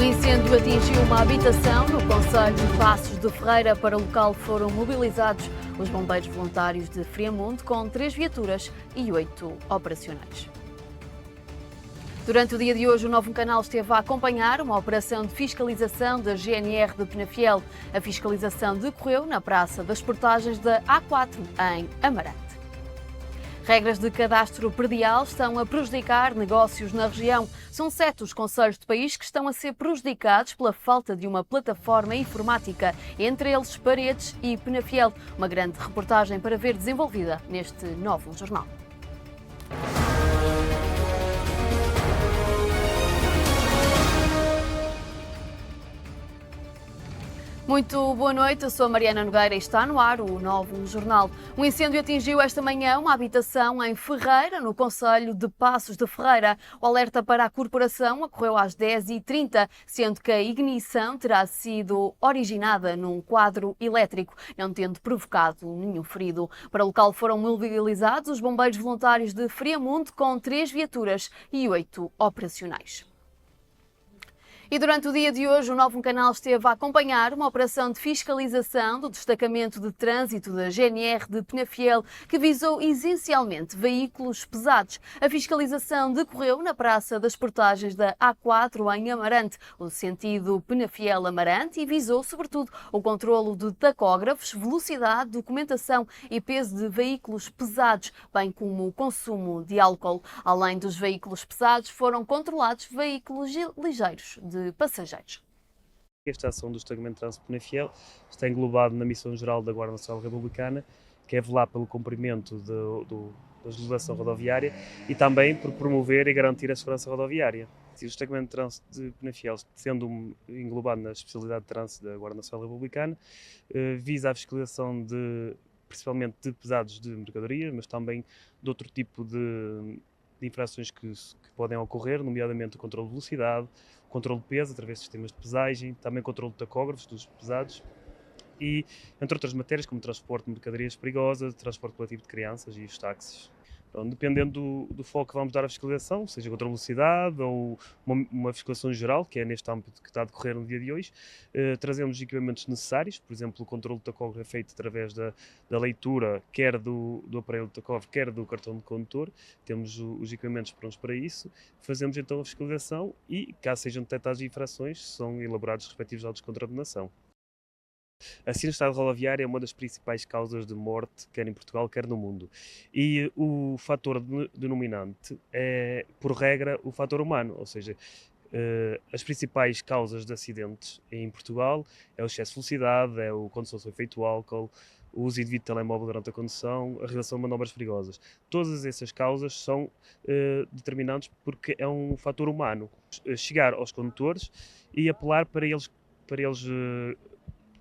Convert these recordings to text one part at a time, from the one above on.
Um incêndio atingiu uma habitação no concelho de Passos de Ferreira. Para o local foram mobilizados os bombeiros voluntários de Friamundo com 3 viaturas e 8 operacionais. Durante o dia de hoje, o Novo Canal esteve a acompanhar uma operação de fiscalização da GNR de Penafiel. A fiscalização decorreu na Praça das Portagens da A4, em Amarante. Regras de cadastro predial estão a prejudicar negócios na região. São 7 os concelhos do país que estão a ser prejudicados pela falta de uma plataforma informática, entre eles Paredes e Penafiel. Uma grande reportagem para ver desenvolvida neste Novo Jornal. Muito boa noite, eu sou a Mariana Nogueira e está no ar o Novo Jornal. Um incêndio atingiu esta manhã uma habitação em Ferreira, no concelho de Passos de Ferreira. O alerta para a corporação ocorreu às 10h30, sendo que a ignição terá sido originada num quadro elétrico, não tendo provocado nenhum ferido. Para o local foram mobilizados os bombeiros voluntários de Friamundo com 3 viaturas e 8 operacionais. E durante o dia de hoje, o Novo Canal esteve a acompanhar uma operação de fiscalização do destacamento de trânsito da GNR de Penafiel, que visou essencialmente veículos pesados. A fiscalização decorreu na Praça das Portagens da A4, em Amarante, o sentido Penafiel-Amarante, e visou, sobretudo, o controlo de tacógrafos, velocidade, documentação e peso de veículos pesados, bem como o consumo de álcool. Além dos veículos pesados, foram controlados veículos ligeiros de passageiros. Esta ação do destacamento de trânsito de Penafiel está englobado na Missão-Geral da Guarda Nacional Republicana, que é velar pelo cumprimento da legislação rodoviária e também por promover e garantir a segurança rodoviária. O destacamento de trânsito de Penafiel, sendo englobado na especialidade de trânsito da Guarda Nacional Republicana, visa a fiscalização principalmente de pesados de mercadoria, mas também de outro tipo de infrações que podem ocorrer, nomeadamente o controle de velocidade, o controle de peso através de sistemas de pesagem, também o controle de tacógrafos dos pesados e, entre outras matérias, como transporte de mercadorias perigosas, transporte coletivo de crianças e os táxis. Então, dependendo do foco que vamos dar à fiscalização, seja contra a velocidade ou uma fiscalização geral, que é neste âmbito que está a decorrer no dia de hoje, trazemos os equipamentos necessários, por exemplo, o controle do tacógrafo é feito através da leitura, quer do aparelho de tacógrafo, quer do cartão de condutor, temos os equipamentos prontos para isso, fazemos então a fiscalização e, caso sejam detectadas infrações, são elaborados os respectivos autos de contraordenação. A sinistralidade rodoviária é uma das principais causas de morte, quer em Portugal, quer no mundo. E o fator denominante é, por regra, o fator humano, ou seja, as principais causas de acidentes em Portugal é o excesso de velocidade, é a condução sob efeito álcool, o uso indevido de telemóvel durante a condução, a realização de manobras perigosas. Todas essas causas são determinantes porque é um fator humano. Chegar aos condutores e apelar para eles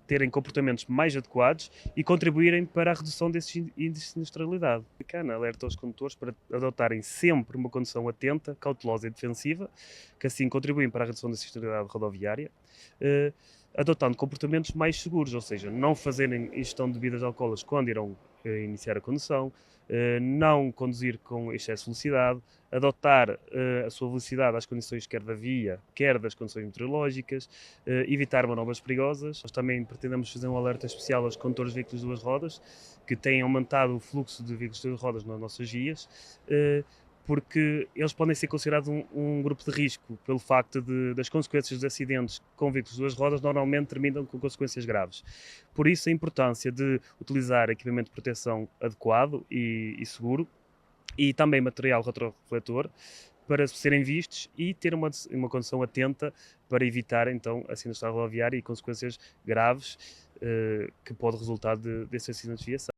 terem comportamentos mais adequados e contribuírem para a redução desses índices de sinistralidade. A CAN alerta aos condutores para adotarem sempre uma condução atenta, cautelosa e defensiva, que assim contribuem para a redução da sinistralidade rodoviária, adotando comportamentos mais seguros, ou seja, não fazerem ingestão de bebidas alcoólicas quando irão iniciar a condução, não conduzir com excesso de velocidade, adotar a sua velocidade às condições quer da via, quer das condições meteorológicas, evitar manobras perigosas. Nós também pretendemos fazer um alerta especial aos condutores de veículos de 2 rodas, que têm aumentado o fluxo de veículos de 2 rodas nas nossas vias, porque eles podem ser considerados um grupo de risco pelo facto das consequências de acidentes com veículos de 2 rodas normalmente terminam com consequências graves. Por isso a importância de utilizar equipamento de proteção adequado e seguro e também material retrorefletor para serem vistos e ter uma condução atenta para evitar então a sinistralidade rodoviária e consequências graves que pode resultar desses acidentes de viação.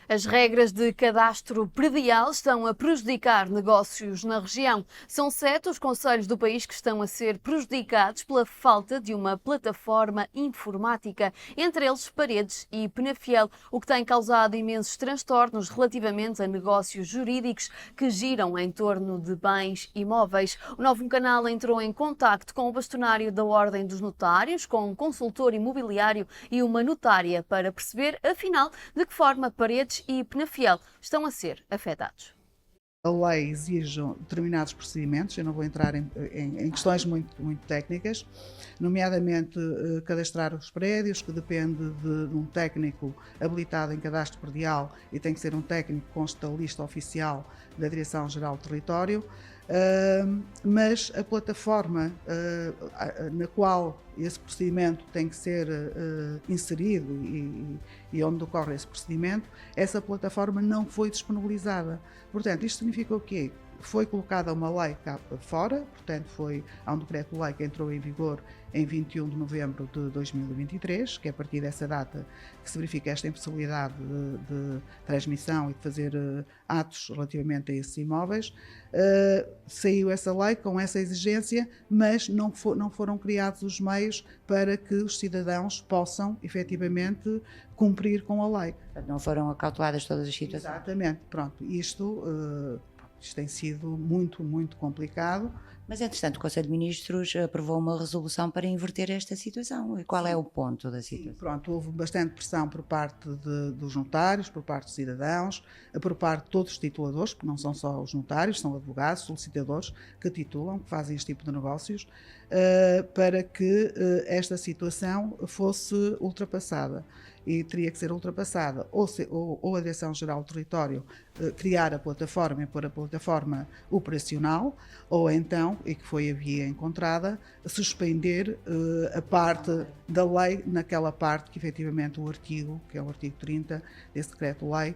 As regras de cadastro predial estão a prejudicar negócios na região. São 7 os concelhos do país que estão a ser prejudicados pela falta de uma plataforma informática, entre eles Paredes e Penafiel, o que tem causado imensos transtornos relativamente a negócios jurídicos que giram em torno de bens imóveis. O Novo Canal entrou em contacto com o bastonário da Ordem dos Notários, com um consultor imobiliário e uma notária para perceber, afinal, de que forma Paredes e Penafiel estão a ser afetados. a lei exige determinados procedimentos, eu não vou entrar em questões muito técnicas, nomeadamente cadastrar os prédios, que depende de um técnico habilitado em cadastro predial e tem que ser um técnico que consta da lista oficial da Direção-Geral do Território, mas a plataforma na qual esse procedimento tem que ser inserido e onde ocorre esse procedimento, essa plataforma não foi disponibilizada. Portanto, isto significa o quê? Foi colocada uma lei cá fora, portanto há um decreto-lei que entrou em vigor em 21 de novembro de 2023, que é a partir dessa data que se verifica esta impossibilidade de transmissão e de fazer atos relativamente a esses imóveis. Saiu essa lei com essa exigência, mas não foram criados os meios para que os cidadãos possam efetivamente cumprir com a lei. Não foram acauteladas todas as situações? Exatamente, pronto, isto tem sido muito complicado. Mas, entretanto, o Conselho de Ministros aprovou uma resolução para inverter esta situação. E qual é o ponto da situação? Pronto, houve bastante pressão por parte dos notários, por parte dos cidadãos, por parte de todos os tituladores, porque não são só os notários, são advogados, solicitadores que titulam, que fazem este tipo de negócios, para que esta situação fosse ultrapassada. E teria que ser ultrapassada ou a Direção-Geral do Território criar a plataforma e pôr a plataforma operacional, ou então, e que foi a via encontrada, suspender a parte da lei naquela parte que efetivamente o artigo, que é o artigo 30 desse decreto-lei,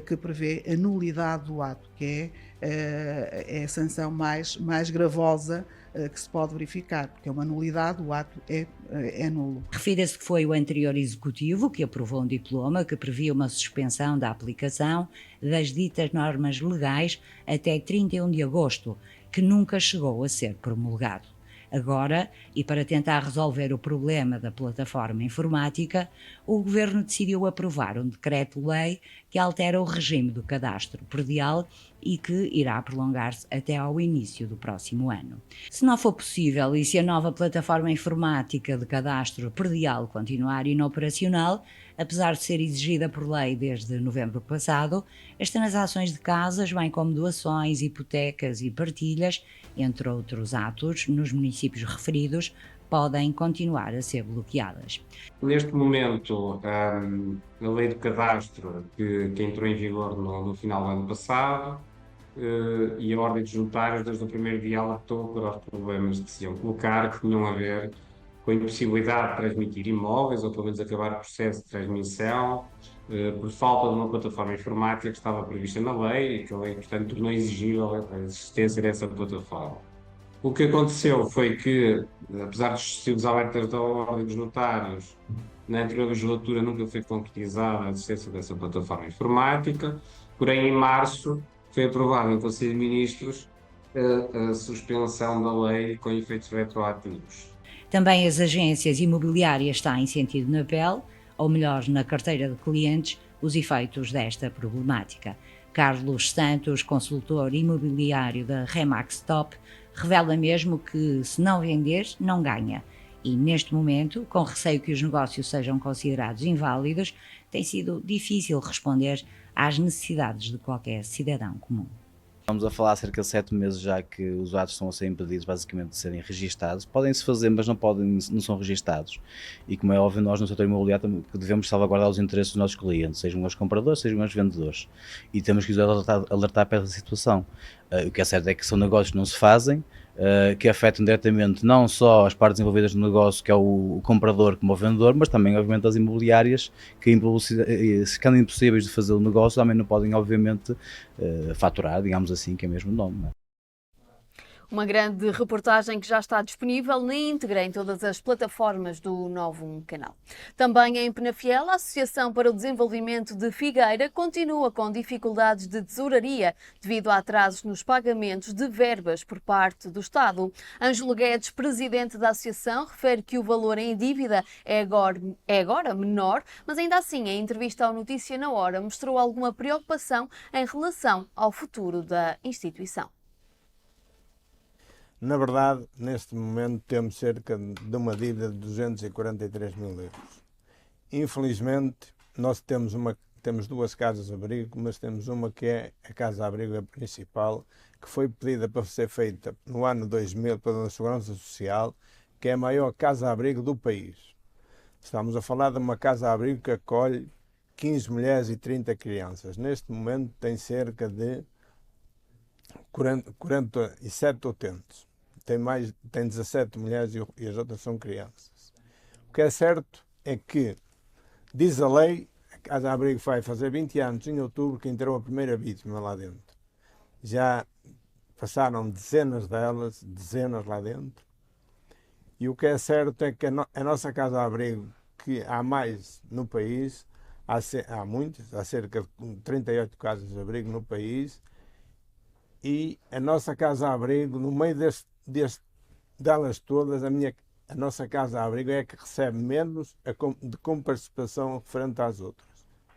que prevê a nulidade do ato, que é a sanção mais gravosa que se pode verificar, porque é uma nulidade, o ato é nulo. Refira-se que foi o anterior Executivo que aprovou um diploma que previa uma suspensão da aplicação das ditas normas legais até 31 de agosto, que nunca chegou a ser promulgado. Agora, e para tentar resolver o problema da plataforma informática, o Governo decidiu aprovar um decreto-lei que altera o regime do cadastro predial e que irá prolongar-se até ao início do próximo ano. Se não for possível e se a nova plataforma informática de cadastro predial continuar inoperacional, apesar de ser exigida por lei desde novembro passado, as transações de casas, bem como doações, hipotecas e partilhas, entre outros atos, nos municípios referidos, podem continuar a ser bloqueadas. Neste momento, a lei do cadastro, que entrou em vigor no final do ano passado, e a Ordem dos Notários, desde o primeiro dia, alertou para os problemas que se iam colocar, que tinham a ver com a impossibilidade de transmitir imóveis, ou pelo menos acabar o processo de transmissão, por falta de uma plataforma informática que estava prevista na lei e que a lei, portanto, tornou exigível a existência dessa plataforma. O que aconteceu foi que, apesar dos alertas da Ordem dos Notários, na anterior legislatura nunca foi concretizada a existência dessa plataforma informática, porém em março foi aprovado em Conselho de Ministros a suspensão da lei com efeitos retroativos. Também as agências imobiliárias têm sentido na pele, ou melhor, na carteira de clientes, os efeitos desta problemática. Carlos Santos, consultor imobiliário da Remax Top, revela mesmo que, se não vender, não ganha. E, neste momento, com receio que os negócios sejam considerados inválidos, tem sido difícil responder às necessidades de qualquer cidadão comum. Estamos a falar há cerca de 7 meses já que os atos estão a ser impedidos basicamente de serem registados. Podem-se fazer, mas não são registados. E como é óbvio, nós no setor imobiliário devemos salvaguardar os interesses dos nossos clientes, sejam os compradores, sejam os vendedores. E temos que os alertar para essa situação. O que é certo é que são negócios que não se fazem, que afetam diretamente não só as partes envolvidas no negócio, que é o comprador como o vendedor, mas também, obviamente, as imobiliárias, que ficando impossíveis de fazer o negócio, também não podem, obviamente, faturar, digamos assim, que é mesmo o nome. Não é? Uma grande reportagem que já está disponível na íntegra em todas as plataformas do Novo Canal. Também em Penafiel, a Associação para o Desenvolvimento de Figueira continua com dificuldades de tesouraria devido a atrasos nos pagamentos de verbas por parte do Estado. Ângelo Guedes, presidente da associação, refere que o valor em dívida é agora menor, mas ainda assim, em entrevista ao Notícia na Hora, mostrou alguma preocupação em relação ao futuro da instituição. Na verdade, neste momento temos cerca de uma dívida de 243 mil euros. Infelizmente, nós temos uma temos duas casas-abrigo, mas temos uma que é a casa-abrigo principal, que foi pedida para ser feita no ano 2000 pela Segurança Social, que é a maior casa-abrigo do país. Estamos a falar de uma casa-abrigo que acolhe 15 mulheres e 30 crianças. Neste momento tem cerca de 47 utentes. Tem 17 mulheres e as outras são crianças. O que é certo é que, diz a lei, a casa-abrigo vai fazer 20 anos em outubro que entrou a primeira vítima lá dentro. Já passaram dezenas delas, dezenas lá dentro. E o que é certo é que a nossa casa-abrigo, que há mais no país, há muitas, há cerca de 38 casas-abrigo no país, e a nossa casa-abrigo, no meio delas todas, a nossa casa-abrigo é a que recebe menos de comparticipação referente às outras.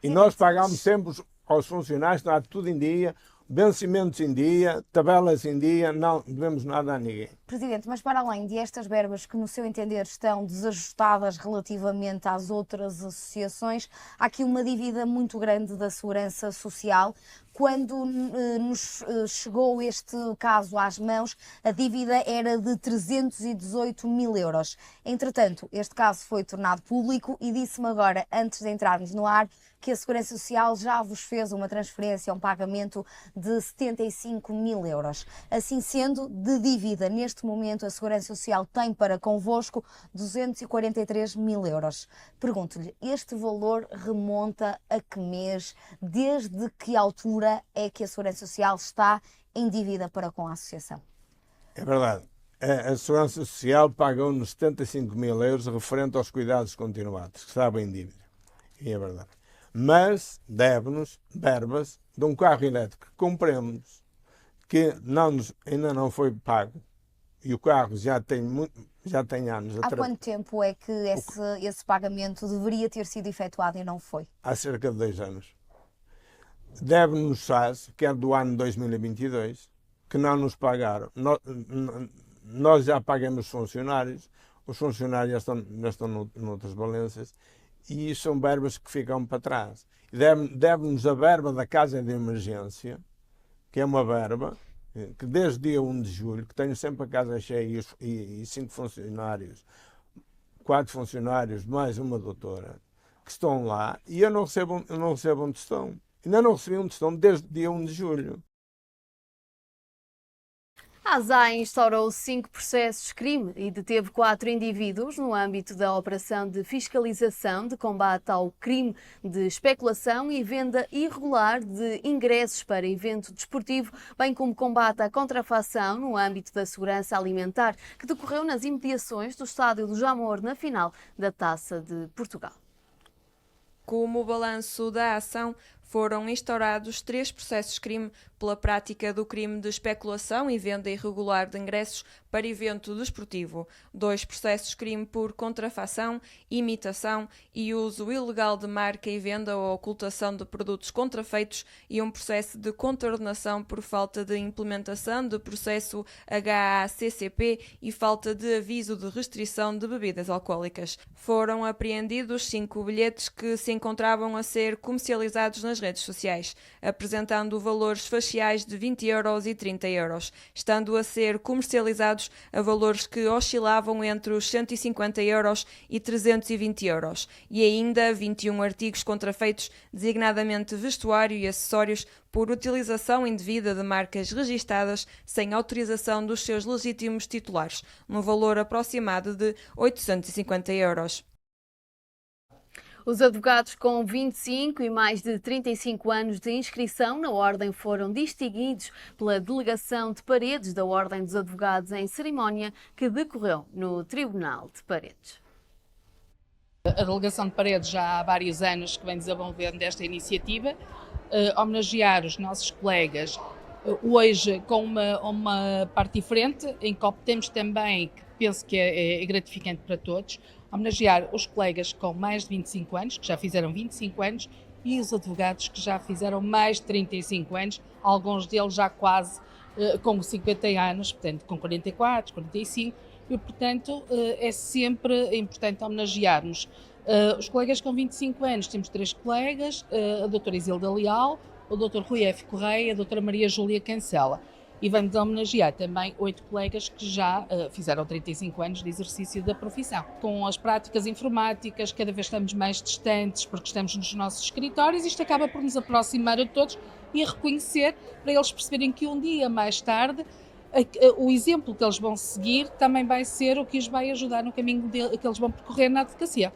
E nós pagamos sempre aos funcionários, está tudo em dia, vencimentos em dia, tabelas em dia, não devemos nada a ninguém. Presidente, mas para além destas verbas que, no seu entender, estão desajustadas relativamente às outras associações, há aqui uma dívida muito grande da Segurança Social. Quando nos chegou este caso às mãos, a dívida era de 318 mil euros. Entretanto, este caso foi tornado público e disse-me agora, antes de entrarmos no ar, que a Segurança Social já vos fez uma transferência, um pagamento de 75 mil euros. Assim sendo, de dívida, neste momento, a Segurança Social tem para convosco 243 mil euros. Pergunto-lhe, este valor remonta a que mês? Desde que altura é que a Segurança Social está em dívida para com a Associação? É verdade. A Segurança Social pagou-nos 75 mil euros referente aos cuidados continuados, que estava em dívida. E é verdade. Mas deve-nos verbas de um carro elétrico que compramos, que ainda não foi pago, e o carro já tem anos. Há quanto tempo é que esse pagamento deveria ter sido efetuado e não foi? Há cerca de 2 anos. Deve-nos SAS, que é do ano 2022, que não nos pagaram. Nós já pagamos os funcionários já estão noutras valências, e são verbas que ficam para trás. Deve-nos a verba da Casa de Emergência, que é uma verba que desde dia 1 de julho, que tenho sempre a casa cheia e 5 funcionários, 4 funcionários mais uma doutora, que estão lá, e eu não recebo um tostão. Ainda não recebi um tostão desde dia 1 de julho. A ASAI instaurou 5 processos crime e deteve 4 indivíduos no âmbito da operação de fiscalização de combate ao crime de especulação e venda irregular de ingressos para evento desportivo, bem como combate à contrafação no âmbito da segurança alimentar, que decorreu nas imediações do Estádio do Jamor na final da Taça de Portugal. Como balanço da ação, foram instaurados 3 processos-crime pela prática do crime de especulação e venda irregular de ingressos para evento desportivo, 2 processos-crime por contrafação, imitação e uso ilegal de marca e venda ou ocultação de produtos contrafeitos e um processo de contraordenação por falta de implementação de processo HACCP e falta de aviso de restrição de bebidas alcoólicas. Foram apreendidos 5 bilhetes que se encontravam a ser comercializados nas redes sociais, apresentando valores faciais de 20 euros e 30 euros, estando a ser comercializados a valores que oscilavam entre os 150 euros e 320 euros, e ainda 21 artigos contrafeitos, designadamente vestuário e acessórios, por utilização indevida de marcas registadas sem autorização dos seus legítimos titulares, no valor aproximado de 850 euros. Os advogados com 25 e mais de 35 anos de inscrição na Ordem foram distinguidos pela delegação de Paredes da Ordem dos Advogados em cerimónia que decorreu no Tribunal de Paredes. A delegação de Paredes já há vários anos que vem desenvolvendo esta iniciativa, homenagear os nossos colegas hoje com uma parte diferente, em que obtemos também, que penso que é gratificante para todos, homenagear os colegas com mais de 25 anos, que já fizeram 25 anos, e os advogados que já fizeram mais de 35 anos, alguns deles já quase com 50 anos, portanto com 44, 45, e portanto é sempre importante homenagearmos Os colegas com 25 anos, temos 3 colegas, a doutora Isilda Leal, o doutor Rui F. Correia e a doutora Maria Júlia Cancela. E vamos homenagear também 8 colegas que já fizeram 35 anos de exercício da profissão. Com as práticas informáticas, cada vez estamos mais distantes porque estamos nos nossos escritórios, isto acaba por nos aproximar a todos e a reconhecer, para eles perceberem que um dia mais tarde o exemplo que eles vão seguir também vai ser o que os vai ajudar no caminho que eles vão percorrer na advocacia.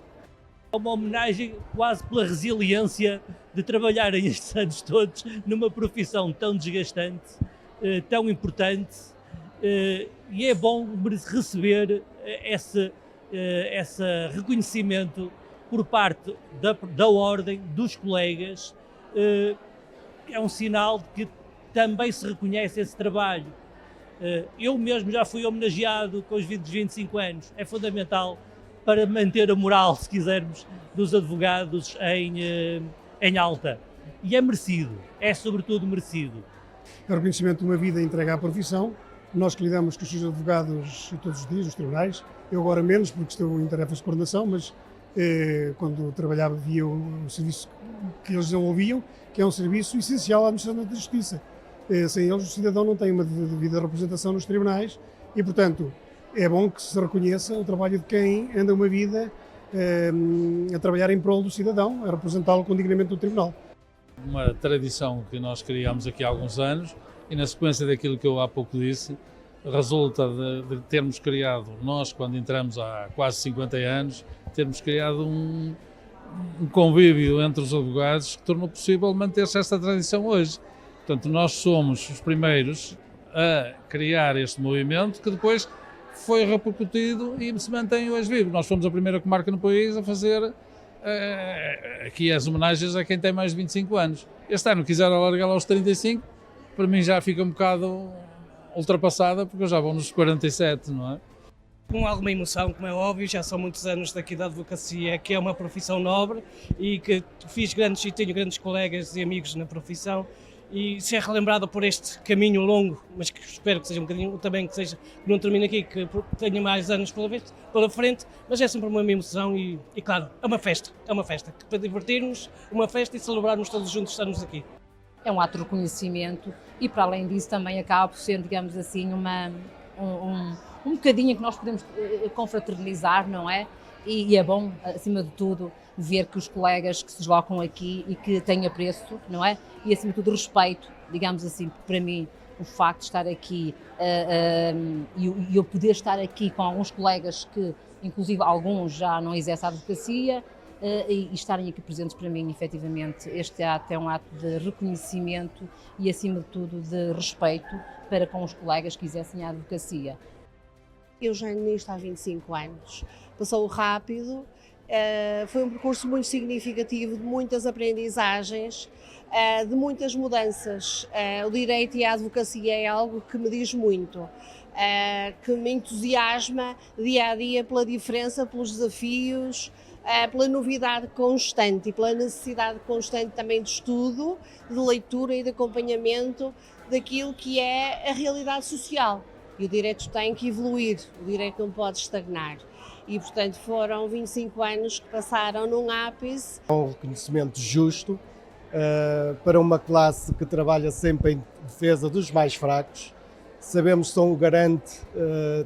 É uma homenagem quase pela resiliência de trabalharem estes anos todos numa profissão tão desgastante, tão importante, e é bom receber esse reconhecimento por parte da Ordem, dos colegas. É um sinal de que também se reconhece esse trabalho. Eu mesmo já fui homenageado com os 25 anos. É fundamental para manter a moral, se quisermos, dos advogados em alta. E é merecido, é sobretudo merecido. É o reconhecimento de uma vida entregue à profissão. Nós que lidamos com os seus advogados todos os dias, nos tribunais, eu agora menos porque estou em tarefas de coordenação, mas quando trabalhava via o serviço que eles desenvolviam, que é um serviço essencial à administração da justiça. Sem eles o cidadão não tem uma devida representação nos tribunais e, portanto, é bom que se reconheça o trabalho de quem anda uma vida a trabalhar em prol do cidadão, a representá-lo com dignamente no tribunal. Uma tradição que nós criámos aqui há alguns anos e, na sequência daquilo que eu há pouco disse, resulta de termos criado, nós quando entramos há quase 50 anos, termos criado um convívio entre os advogados que tornou possível manter-se esta tradição hoje. Portanto, nós somos os primeiros a criar este movimento que depois foi repercutido e se mantém hoje vivo. Nós fomos a primeira comarca no país a fazer aqui as homenagens a quem tem mais de 25 anos. Este ano quiser alargar aos 35, para mim já fica um bocado ultrapassada, porque eu já vou nos 47, não é? Com alguma emoção, como é óbvio, já são muitos anos daqui da advocacia, que é uma profissão nobre e que tenho grandes colegas e amigos na profissão, e ser relembrado por este caminho longo, mas que espero que seja um bocadinho também, que não termine aqui, que tenha mais anos pela frente, mas é sempre uma emoção e claro, é uma festa, para divertirmos, uma festa e celebrarmos todos juntos estarmos aqui. É um ato de reconhecimento e, para além disso, também acaba por ser, digamos assim, um bocadinho que nós podemos confraternizar, não é? E é bom, acima de tudo, ver que os colegas que se deslocam aqui e que têm apreço, não é? E, acima de tudo, respeito, digamos assim, para mim, o facto de estar aqui e eu poder estar aqui com alguns colegas que, inclusive, alguns já não exercem a advocacia, e estarem aqui presentes, para mim, efetivamente, este ato é um ato de reconhecimento e, acima de tudo, de respeito para com os colegas que exercem a advocacia. Eu já nisto há 25 anos, passou rápido, foi um percurso muito significativo, de muitas aprendizagens, de muitas mudanças. O direito e a advocacia é algo que me diz muito, que me entusiasma dia a dia pela diferença, pelos desafios, pela novidade constante e pela necessidade constante também de estudo, de leitura e de acompanhamento daquilo que é a realidade social. E o direito tem que evoluir, o direito não pode estagnar. E, portanto, foram 25 anos que passaram num ápice. Um reconhecimento justo para uma classe que trabalha sempre em defesa dos mais fracos. Sabemos que são o garante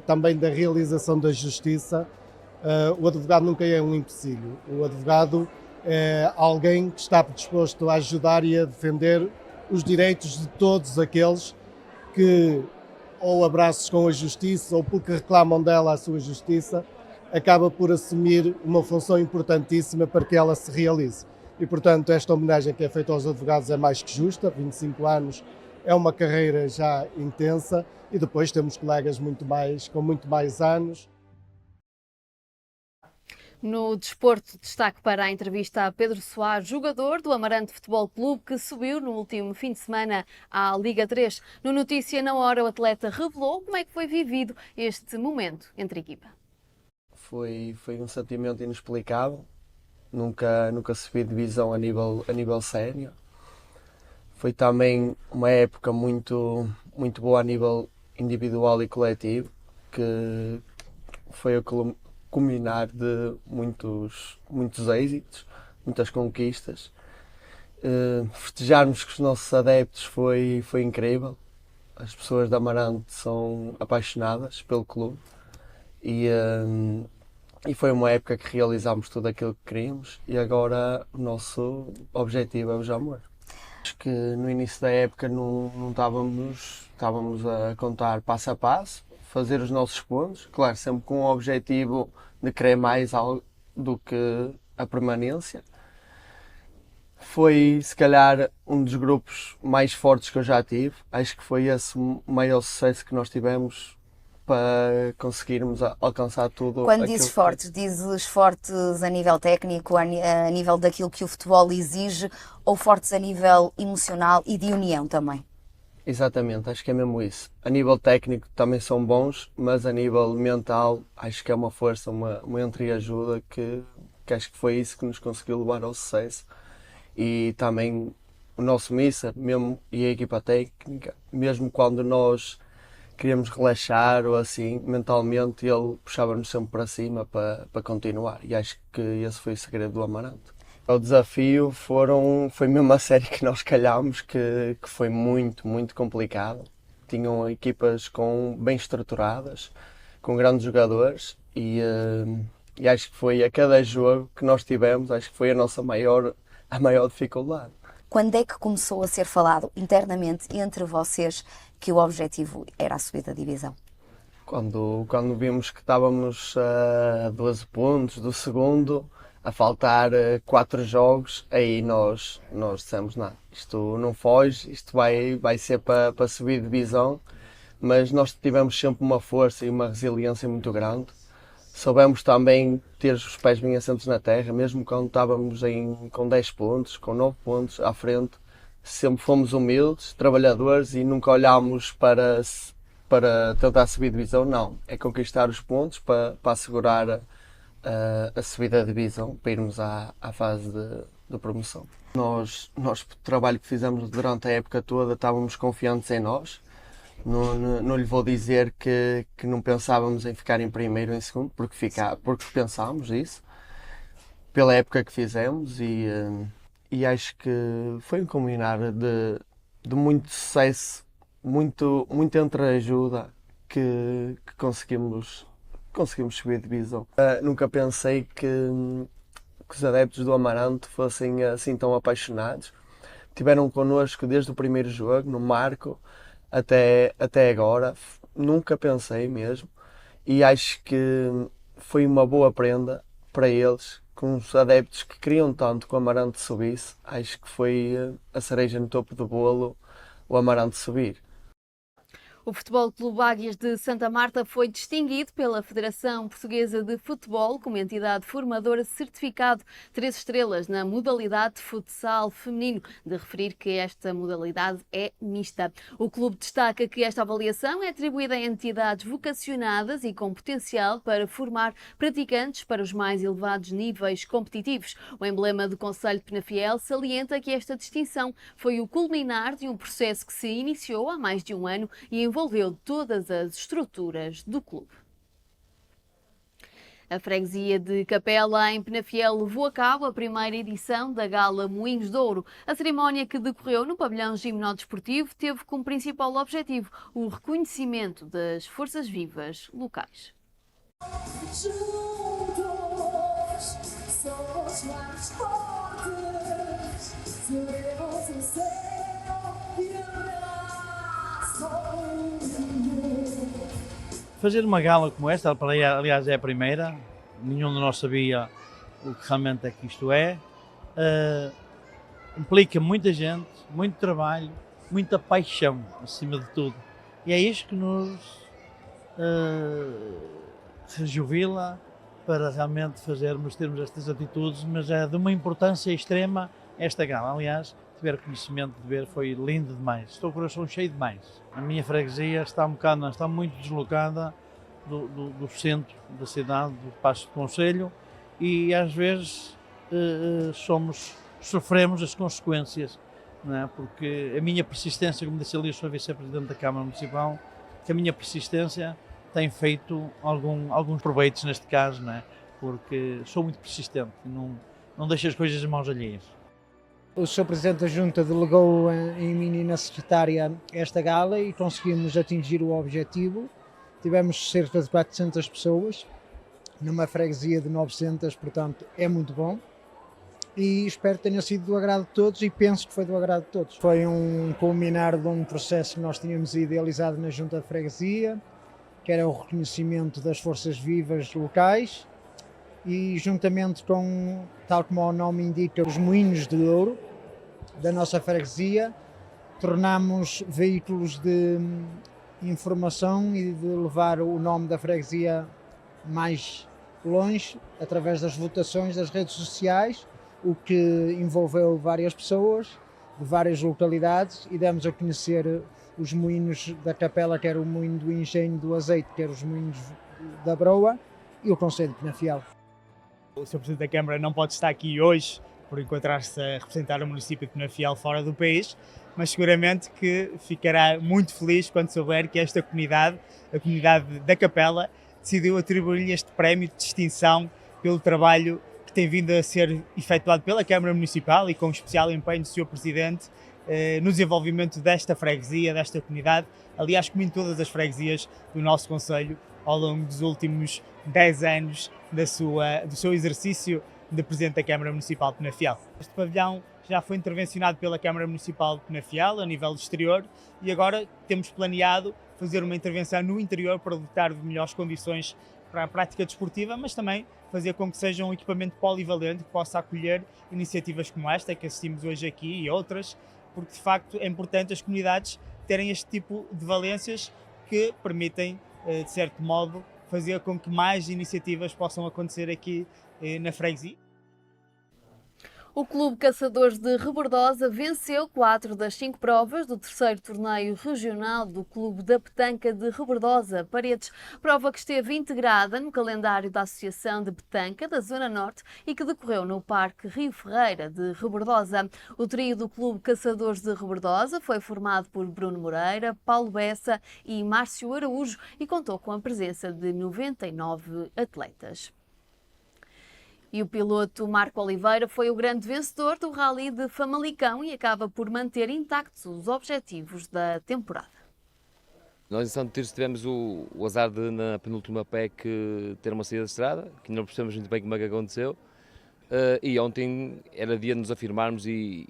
também da realização da justiça. O advogado nunca é um empecilho. O advogado é alguém que está disposto a ajudar e a defender os direitos de todos aqueles que, ou abraços com a justiça, ou porque reclamam dela a sua justiça, acaba por assumir uma função importantíssima para que ela se realize. E, portanto, esta homenagem que é feita aos advogados é mais que justa. 25 anos é uma carreira já intensa e depois temos colegas com muito mais anos. No desporto, destaque para a entrevista a Pedro Soares, jogador do Amarante Futebol Clube, que subiu no último fim de semana à Liga 3. No Notícia na Hora, o atleta revelou como é que foi vivido este momento entre a equipa. Foi um sentimento inexplicável. Nunca subi divisão a nível sénior. Foi também uma época muito boa a nível individual e coletivo, que foi o que culminar de muitos êxitos, muitas conquistas. Festejarmos com os nossos adeptos foi incrível. As pessoas de Amarante são apaixonadas pelo clube e foi uma época que realizámos tudo aquilo que queríamos e agora o nosso objetivo é o Jamor. Acho que no início da época não estávamos a contar passo a passo, fazer os nossos pontos, claro, sempre com o objetivo de querer mais algo do que a permanência. Foi, se calhar, um dos grupos mais fortes que eu já tive. Acho que foi esse o maior sucesso que nós tivemos para conseguirmos alcançar tudo. Quando dizes fortes a nível técnico, a nível daquilo que o futebol exige, ou fortes a nível emocional e de união também? Exatamente, acho que é mesmo isso. A nível técnico também são bons, mas a nível mental acho que é uma força, uma entreajuda que acho que foi isso que nos conseguiu levar ao sucesso. E também o nosso mister, mesmo, e a equipa técnica, mesmo quando nós queríamos relaxar ou assim, mentalmente, ele puxava-nos sempre para cima para continuar. E acho que esse foi o segredo do Amarante. O desafio foi mesmo a série que nós calhámos, que foi muito, muito complicado. Tinham equipas bem estruturadas, com grandes jogadores e acho que foi a cada jogo que nós tivemos, acho que foi a maior dificuldade. Quando é que começou a ser falado internamente entre vocês que o objetivo era a subida da divisão? Quando vimos que estávamos a 12 pontos do segundo, a faltar 4 jogos, aí nós dissemos, não, isto não foge, isto vai ser para subir de divisão, mas nós tivemos sempre uma força e uma resiliência muito grande. Soubemos também ter os pés bem assentos na terra, mesmo quando estávamos com 10 pontos, com 9 pontos à frente, sempre fomos humildes, trabalhadores e nunca olhámos para tentar subir divisão, não. É conquistar os pontos para assegurar a subida da divisão, para irmos à fase de promoção. Nós, o trabalho que fizemos durante a época toda, estávamos confiantes em nós. Não lhe vou dizer que não pensávamos em ficar em primeiro ou em segundo, porque pensámos isso, pela época que fizemos e acho que foi um combinar de muito sucesso, muita entreajuda que conseguimos subir de divisão. Nunca pensei que os adeptos do Amarante fossem assim tão apaixonados. Tiveram connosco desde o primeiro jogo, no Marco, até agora, nunca pensei mesmo, e acho que foi uma boa prenda para eles, com os adeptos que queriam tanto que o Amarante subisse. Acho que foi a cereja no topo do bolo o Amarante subir. O Futebol Clube Águias de Santa Marta foi distinguido pela Federação Portuguesa de Futebol como entidade formadora certificado 3 estrelas na modalidade de futsal feminino, de referir que esta modalidade é mista. O clube destaca que esta avaliação é atribuída a entidades vocacionadas e com potencial para formar praticantes para os mais elevados níveis competitivos. O emblema do Concelho de Penafiel salienta que esta distinção foi o culminar de um processo que se iniciou há mais de um ano e envolveu todas as estruturas do clube. A freguesia de Capela, em Penafiel, levou a cabo a primeira edição da Gala Moinhos de Ouro. A cerimónia, que decorreu no pavilhão gimnodesportivo, teve como principal objetivo o reconhecimento das forças vivas locais. Juntos somos mais fortes, seremos o céu e fazer uma gala como esta, aliás é a primeira, nenhum de nós sabia o que realmente é que isto é, implica muita gente, muito trabalho, muita paixão acima de tudo, e é isto que nos rejuvila para realmente termos estas atitudes, mas é de uma importância extrema esta gala. Aliás, tiver conhecimento de ver, foi lindo demais. Estou com o coração cheio demais. A minha freguesia está muito deslocada do centro da cidade, do Paço de Concelho, e às vezes sofremos as consequências, não é? Porque a minha persistência, como disse ali o Sr. Vice-Presidente da Câmara Municipal, que a minha persistência tem feito alguns proveitos neste caso, não é? Porque sou muito persistente, não deixo as coisas em mãos alheias. O Sr. Presidente da Junta delegou em mim e na secretária esta gala e conseguimos atingir o objetivo. Tivemos cerca de 400 pessoas, numa freguesia de 900, portanto é muito bom. E espero que tenha sido do agrado de todos e penso que foi do agrado de todos. Foi um culminar de um processo que nós tínhamos idealizado na Junta de Freguesia, que era o reconhecimento das forças vivas locais e juntamente com, tal como o nome indica, os moinhos de ouro da nossa freguesia, tornámos veículos de informação e de levar o nome da freguesia mais longe através das votações das redes sociais, o que envolveu várias pessoas de várias localidades e demos a conhecer os moinhos da Capela, que era o moinho do Engenho do Azeite, que era os moinhos da Broa, e o Conselho de Penafiel. O Sr. Presidente da Câmara não pode estar aqui hoje por encontrar-se a representar o município de Penafiel fora do país, mas seguramente que ficará muito feliz quando souber que esta comunidade, a comunidade da Capela, decidiu atribuir-lhe este prémio de distinção pelo trabalho que tem vindo a ser efetuado pela Câmara Municipal e com especial empenho do Sr. Presidente no desenvolvimento desta freguesia, desta comunidade, aliás, como em todas as freguesias do nosso concelho, ao longo dos últimos 10 anos do seu exercício de Presidente da Câmara Municipal de Penafiel. Este pavilhão já foi intervencionado pela Câmara Municipal de Penafiel a nível exterior e agora temos planeado fazer uma intervenção no interior para dotar de melhores condições para a prática desportiva, mas também fazer com que seja um equipamento polivalente que possa acolher iniciativas como esta que assistimos hoje aqui e outras, porque de facto é importante as comunidades terem este tipo de valências que permitem, de certo modo, fazer com que mais iniciativas possam acontecer aqui na freguesia. O Clube Caçadores de Rebordosa venceu 4 das 5 provas do terceiro torneio regional do Clube da Petanca de Rebordosa Paredes, prova que esteve integrada no calendário da Associação de Petanca da Zona Norte e que decorreu no Parque Rio Ferreira de Rebordosa. O trio do Clube Caçadores de Rebordosa foi formado por Bruno Moreira, Paulo Bessa e Márcio Araújo e contou com a presença de 99 atletas. E o piloto Marco Oliveira foi o grande vencedor do Rally de Famalicão e acaba por manter intactos os objetivos da temporada. Nós em Santo Tirso tivemos o azar de, na penúltima PEC, ter uma saída de estrada, que não percebemos muito bem como é que aconteceu. E ontem era dia de nos afirmarmos e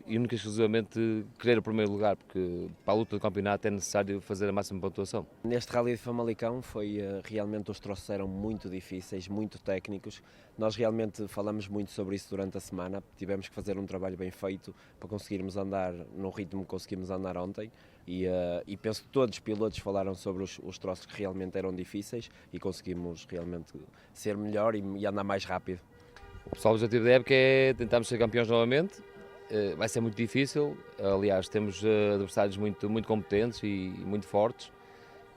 única e exclusivamente querer o primeiro lugar, porque para a luta do campeonato é necessário fazer a máxima pontuação. Neste Rally de Famalicão realmente os troços eram muito difíceis, muito técnicos. Nós realmente falamos muito sobre isso durante a semana, tivemos que fazer um trabalho bem feito para conseguirmos andar no ritmo que conseguimos andar ontem. E penso que todos os pilotos falaram sobre os troços que realmente eram difíceis e conseguimos realmente ser melhor e andar mais rápido. O principal objetivo da época é tentarmos ser campeões novamente. Vai ser muito difícil, aliás temos adversários muito competentes e muito fortes,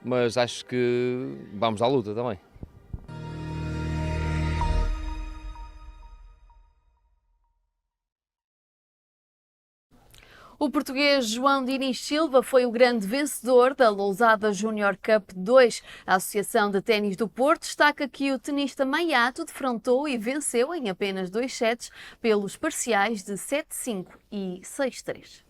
mas acho que vamos à luta também. O português João Diniz Silva foi o grande vencedor da Lousada Junior Cup 2. A Associação de Ténis do Porto destaca que o tenista Maiato defrontou e venceu em apenas 2 sets pelos parciais de 7-5 e 6-3.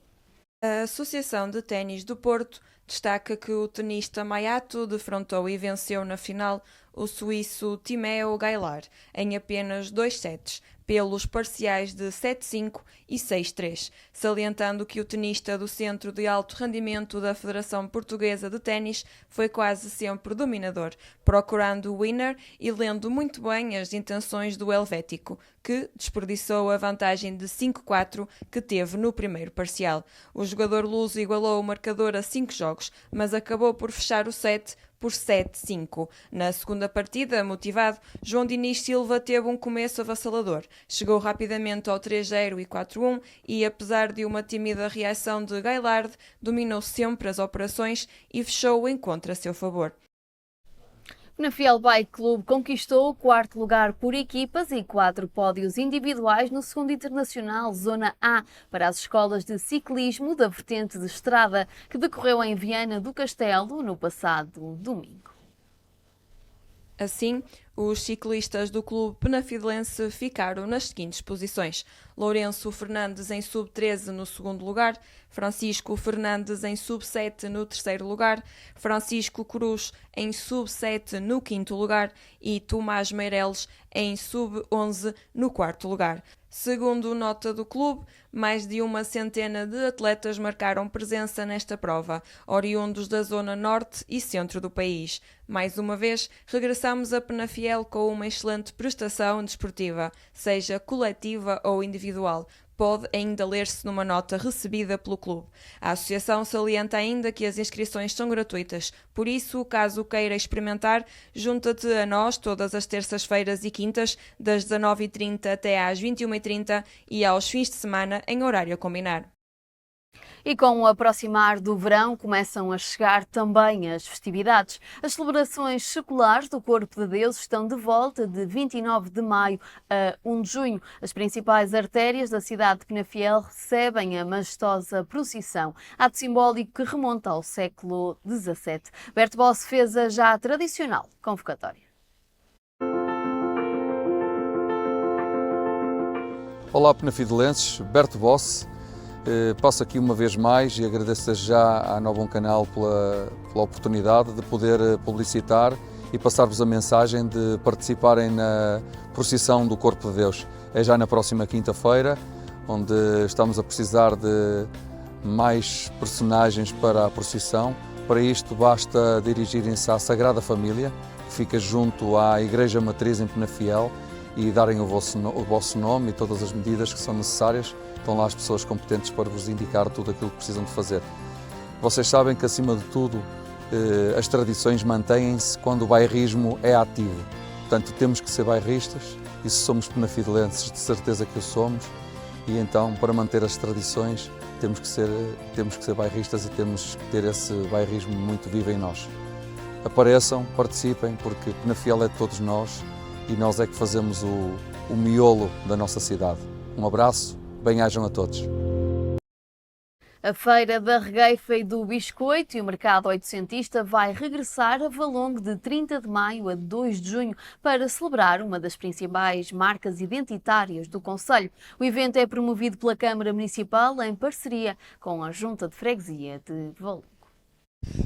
A Associação de Ténis do Porto destaca que o tenista Maiato defrontou e venceu na final o suíço Timeo Gaillard em apenas 2 sets, pelos parciais de 7-5 e 6-3, salientando que o tenista do Centro de Alto Rendimento da Federação Portuguesa de Ténis foi quase sempre dominador, procurando o winner e lendo muito bem as intenções do helvético, que desperdiçou a vantagem de 5-4 que teve no primeiro parcial. O jogador luso igualou o marcador a 5 jogos, mas acabou por fechar o set por 7-5. Na segunda partida, motivado, João Diniz Silva teve um começo avassalador. Chegou rapidamente ao 3-0 e 4-1 e, apesar de uma tímida reação de Gaillard, dominou sempre as operações e fechou o encontro a seu favor. Penafiel Bike Clube conquistou o 4º lugar por equipas e 4 pódios individuais no 2º Internacional Zona A para as escolas de ciclismo da vertente de estrada, que decorreu em Viana do Castelo no passado domingo. Assim, os ciclistas do clube penafidelense ficaram nas seguintes posições: Lourenço Fernandes em sub-13 no segundo lugar, Francisco Fernandes em sub-7 no terceiro lugar, Francisco Cruz em sub-7 no quinto lugar e Tomás Meireles em sub-11 no quarto lugar. Segundo nota do clube, mais de uma centena de atletas marcaram presença nesta prova, oriundos da zona norte e centro do país. Mais uma vez, regressamos a Penafiel com uma excelente prestação desportiva, seja coletiva ou individual. Pode ainda ler-se numa nota recebida pelo clube. A associação salienta ainda que as inscrições são gratuitas, por isso, caso queira experimentar, junta-te a nós todas as terças-feiras e quintas, das 19h30 até às 21h30 e aos fins de semana em horário a combinar. E com o aproximar do verão, começam a chegar também as festividades. As celebrações seculares do Corpo de Deus estão de volta de 29 de maio a 1 de junho. As principais artérias da cidade de Penafiel recebem a majestosa procissão, ato simbólico que remonta ao século XVII. Berto Bosse fez a já tradicional convocatória. Olá, penafidelenses, Berto Bosse. Passo aqui uma vez mais e agradeço já à Nova Canal pela oportunidade de poder publicitar e passar-vos a mensagem de participarem na procissão do Corpo de Deus. É já na próxima quinta-feira, onde estamos a precisar de mais personagens para a procissão. Para isto basta dirigirem-se à Sagrada Família, que fica junto à Igreja Matriz em Penafiel, e darem o vosso nome e todas as medidas que são necessárias. Estão lá as pessoas competentes para vos indicar tudo aquilo que precisam de fazer. Vocês sabem que, acima de tudo, as tradições mantêm-se quando o bairrismo é ativo. Portanto, temos que ser bairristas, e se somos penafidelenses, de certeza que o somos, e então, para manter as tradições, temos que ser bairristas e temos que ter esse bairrismo muito vivo em nós. Apareçam, participem, porque Penafiel é de todos nós, e nós é que fazemos o miolo da nossa cidade. Um abraço, bem-ajam a todos. A Feira da Regueifa e do Biscoito e o Mercado Oitocentista vai regressar a Valongo de 30 de maio a 2 de junho para celebrar uma das principais marcas identitárias do concelho. O evento é promovido pela Câmara Municipal em parceria com a Junta de Freguesia de Valongo.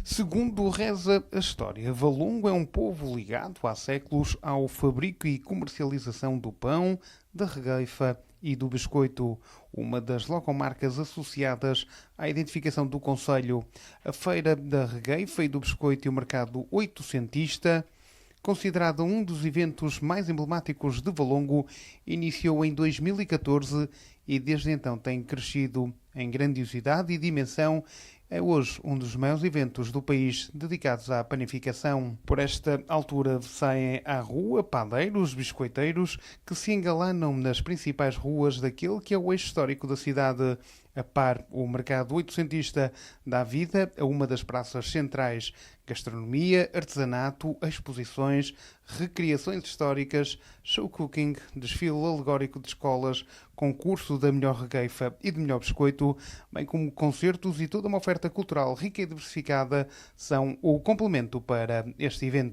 Segundo reza a história, Valongo é um povo ligado há séculos ao fabrico e comercialização do pão, da regueifa e do biscoito, uma das logomarcas associadas à identificação do concelho. A Feira da Regueifa e do Biscoito e o Mercado Oitocentista, considerada um dos eventos mais emblemáticos de Valongo, iniciou em 2014 e desde então tem crescido em grandiosidade e dimensão. É hoje um dos maiores eventos do país dedicados à panificação. Por esta altura saem à rua padeiros, biscoiteiros, que se engalanam nas principais ruas daquele que é o eixo histórico da cidade. A par, o mercado oitocentista dá vida a uma das praças centrais. Gastronomia, artesanato, exposições, recriações históricas, show cooking, desfile alegórico de escolas, concurso da melhor regueifa e de melhor biscoito, bem como concertos e toda uma oferta cultural rica e diversificada são o complemento para este evento.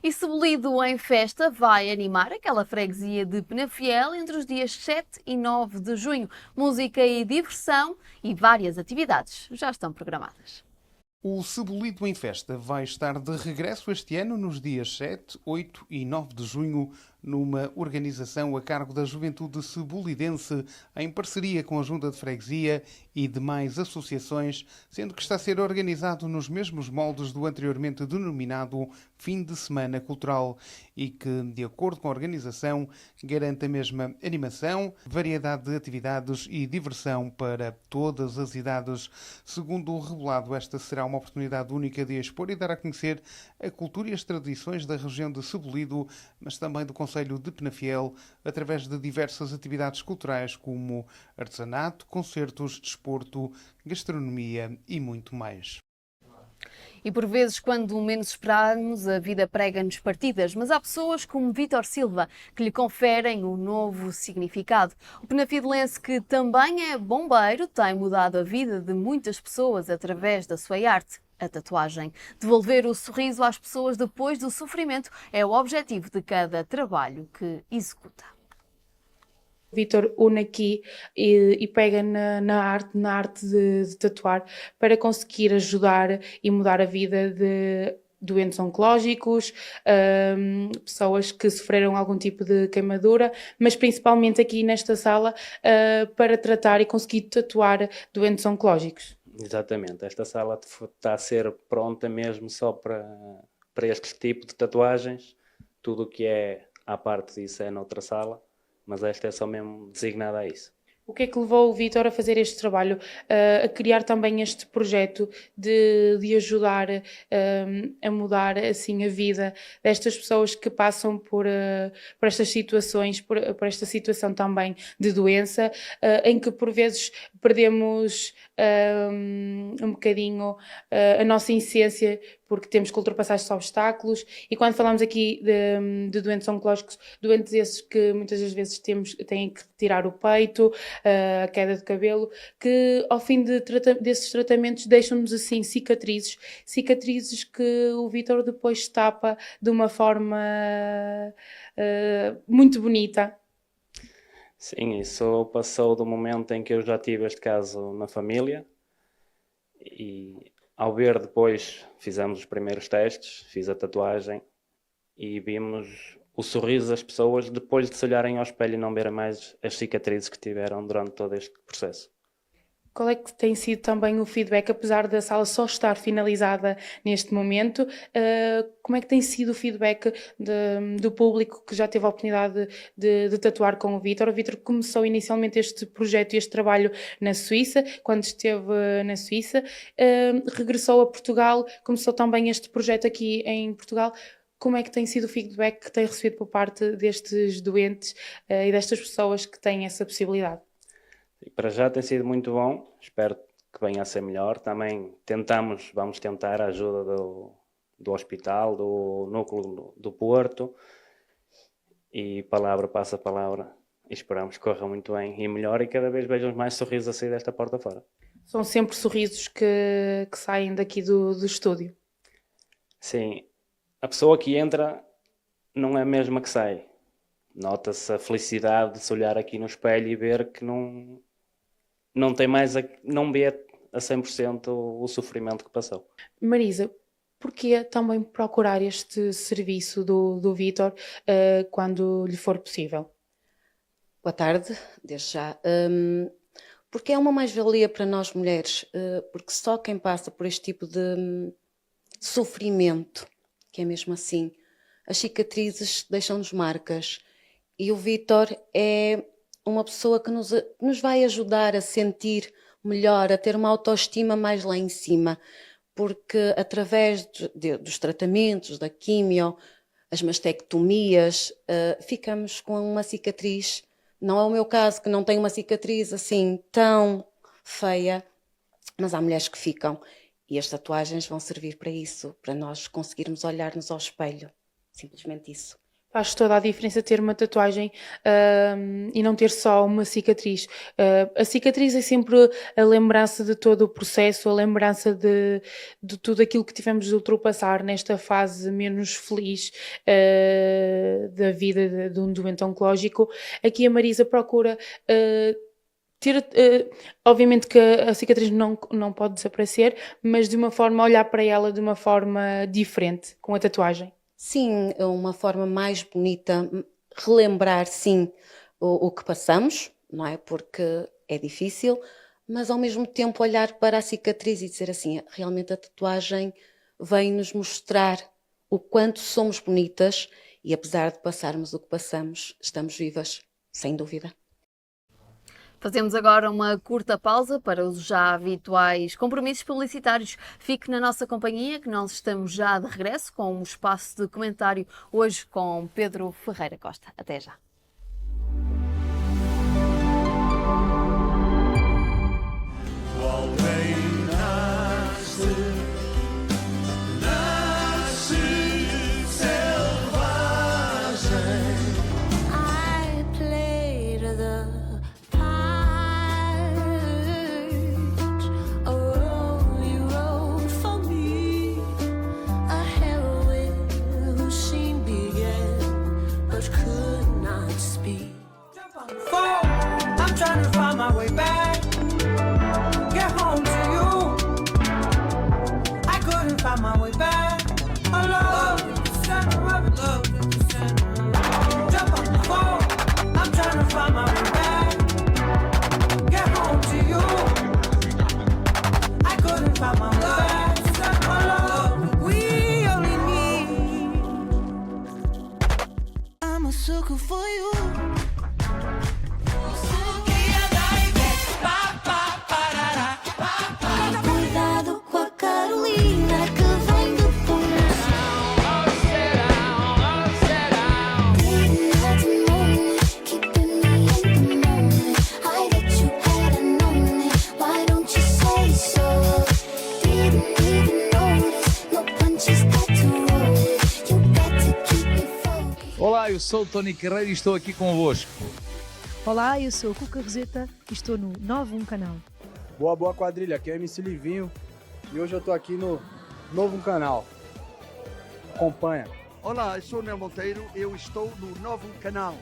E Cebolido em Festa vai animar aquela freguesia de Penafiel entre os dias 7 e 9 de junho. Música e diversão e várias atividades já estão programadas. O Cebolido em Festa vai estar de regresso este ano nos dias 7, 8 e 9 de junho, numa organização a cargo da Juventude Cebolidense, em parceria com a Junta de Freguesia e demais associações, sendo que está a ser organizado nos mesmos moldes do anteriormente denominado Fim de Semana Cultural e que, de acordo com a organização, garante a mesma animação, variedade de atividades e diversão para todas as idades. Segundo o revelado, esta será uma oportunidade única de expor e dar a conhecer a cultura e as tradições da região de Cebolido, mas também do Concelho de Penafiel, através de diversas atividades culturais como artesanato, concertos, desporto, gastronomia e muito mais. E por vezes, quando menos esperamos, a vida prega-nos partidas, mas há pessoas como Vítor Silva que lhe conferem um novo significado. O penafidelense, que também é bombeiro, tem mudado a vida de muitas pessoas através da sua arte. a tatuagem. Devolver o sorriso às pessoas depois do sofrimento é o objetivo de cada trabalho que executa. O Vítor une aqui e pega na arte de tatuar para conseguir ajudar e mudar a vida de doentes oncológicos, pessoas que sofreram algum tipo de queimadura, mas principalmente aqui nesta sala para tratar e conseguir tatuar doentes oncológicos. Exatamente, esta sala está a ser pronta mesmo só para este tipo de tatuagens. Tudo o que é à parte disso é noutra sala, mas esta é só mesmo designada a isso. O que é que levou o Vítor a fazer este trabalho, a criar também este projeto de ajudar a mudar assim a vida destas pessoas que passam por estas situações, por esta situação também de doença, em que por vezes perdemos um bocadinho a nossa essência, porque temos que ultrapassar estes obstáculos. E quando falamos aqui de doentes oncológicos, doentes esses que muitas das vezes têm que tirar o peito, a queda de cabelo, que ao fim desses tratamentos deixam-nos assim cicatrizes que o Vítor depois tapa de uma forma muito bonita. Sim, isso passou do momento em que eu já tive este caso na família e ao ver depois, fizemos os primeiros testes, fiz a tatuagem e vimos o sorriso das pessoas depois de se olharem ao espelho e não verem mais as cicatrizes que tiveram durante todo este processo. Qual é que tem sido também o feedback, apesar da sala só estar finalizada neste momento, como é que tem sido o feedback do público que já teve a oportunidade de tatuar com o Vítor? O Vítor começou inicialmente este projeto e este trabalho na Suíça, quando esteve na Suíça, regressou a Portugal, começou também este projeto aqui em Portugal. Como é que tem sido o feedback que tem recebido por parte destes doentes e destas pessoas que têm essa possibilidade? Para já tem sido muito bom, espero que venha a ser melhor. Também vamos tentar a ajuda do hospital, do núcleo do Porto e palavra passa palavra. E esperamos que corra muito bem e melhor e cada vez vejamos mais sorrisos a sair desta porta fora. São sempre sorrisos que saem daqui do estúdio? Sim, a pessoa que entra não é a mesma que sai. Nota-se a felicidade de se olhar aqui no espelho e ver que não tem mais, não vê a 100% o sofrimento que passou. Marisa, porquê também procurar este serviço do Vítor quando lhe for possível? Boa tarde, desde já. Porque é uma mais-valia para nós mulheres, porque só quem passa por este tipo de sofrimento, que é mesmo assim, as cicatrizes deixam-nos marcas e o Vítor é uma pessoa que nos vai ajudar a sentir melhor, a ter uma autoestima mais lá em cima, porque através dos tratamentos, da quimio, as mastectomias, ficamos com uma cicatriz. Não é o meu caso, que não tenho uma cicatriz assim tão feia, mas há mulheres que ficam. E as tatuagens vão servir para isso, para nós conseguirmos olhar-nos ao espelho. Simplesmente isso. Faz toda a diferença ter uma tatuagem e não ter só uma cicatriz. A cicatriz é sempre a lembrança de todo o processo, a lembrança de tudo aquilo que tivemos de ultrapassar nesta fase menos feliz da vida de um doente oncológico. Aqui a Marisa procura obviamente que a cicatriz não pode desaparecer, mas de uma forma, olhar para ela de uma forma diferente, com a tatuagem. Sim, é uma forma mais bonita, relembrar, sim, o que passamos, não é? Porque é difícil, mas ao mesmo tempo olhar para a cicatriz e dizer assim, realmente a tatuagem vem-nos mostrar o quanto somos bonitas e apesar de passarmos o que passamos, estamos vivas, sem dúvida. Fazemos agora uma curta pausa para os já habituais compromissos publicitários. Fique na nossa companhia, que nós estamos já de regresso com um espaço de comentário, hoje com Pedro Ferreira Costa. Até já. For me isso que foi o. Cuidado com a Carolina que vem depois. Didn't have to know me, keeping me in the moment. I bet you had known me, why don't you say so? Didn't even notice, no punches got to roll. You got to keep me focused. Olá, eu sou o Tony Carreiro e estou aqui convosco. Olá, eu sou a Cuca Roseta e estou no 91 Canal. Boa quadrilha, aqui é o MC Livinho e hoje eu tô aqui no Novo Canal. Acompanha. Olá, eu sou o Nel Monteiro, eu estou no Novo Canal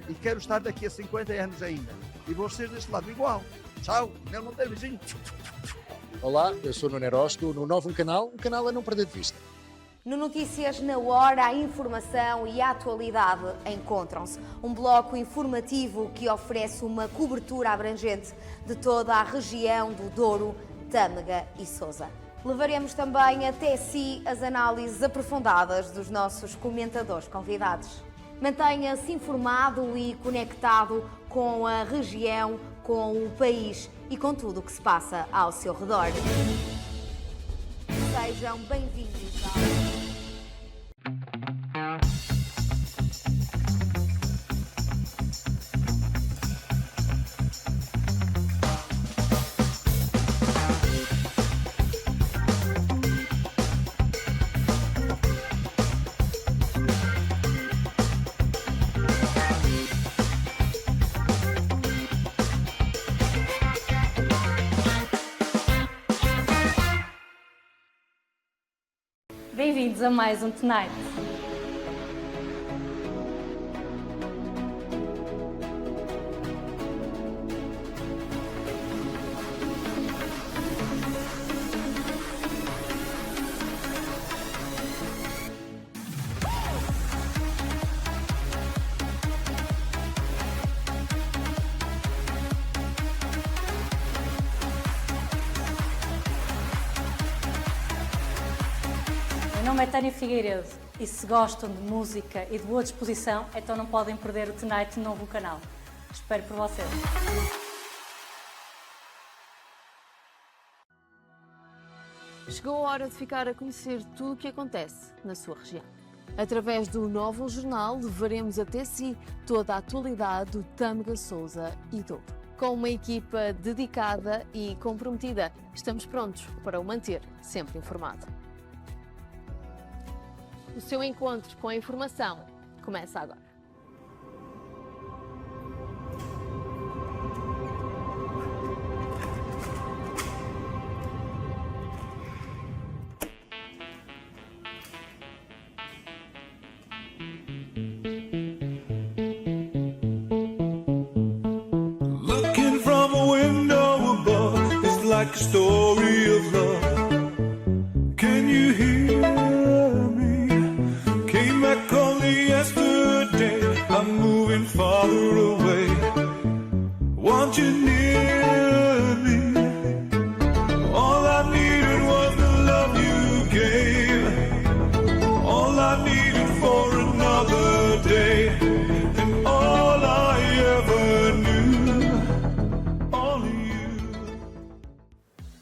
e quero estar daqui a 50 anos ainda. E vocês deste lado igual. Tchau, Nel Monteiro, beijinho. Olá, eu sou o Nuno Erosto, no Novo Canal, um canal a não perder de vista. No Notícias na Hora, a informação e a atualidade encontram-se. Um bloco informativo que oferece uma cobertura abrangente de toda a região do Douro, Tâmega e Sousa. Levaremos também até si as análises aprofundadas dos nossos comentadores convidados. Mantenha-se informado e conectado com a região, com o país e com tudo o que se passa ao seu redor. Sejam bem-vindos ao... Bem-vindos a mais um Tonight. Meu nome é Tânia Figueiredo e se gostam de música e de boa disposição, então não podem perder o Tonight no Novo Canal. Espero por vocês. Chegou a hora de ficar a conhecer tudo o que acontece na sua região. Através do Novo Jornal, levaremos até si toda a atualidade do Tâmega, Sousa e Douro. Com uma equipa dedicada e comprometida, estamos prontos para o manter sempre informado. O seu encontro com a informação começa agora. Looking from a window above, it's like a story of love. Can you hear me? Came back only yesterday. I'm moving farther away. Want you near me? All I needed was the love you gave. All I needed for another day. And all I ever knew. Only you.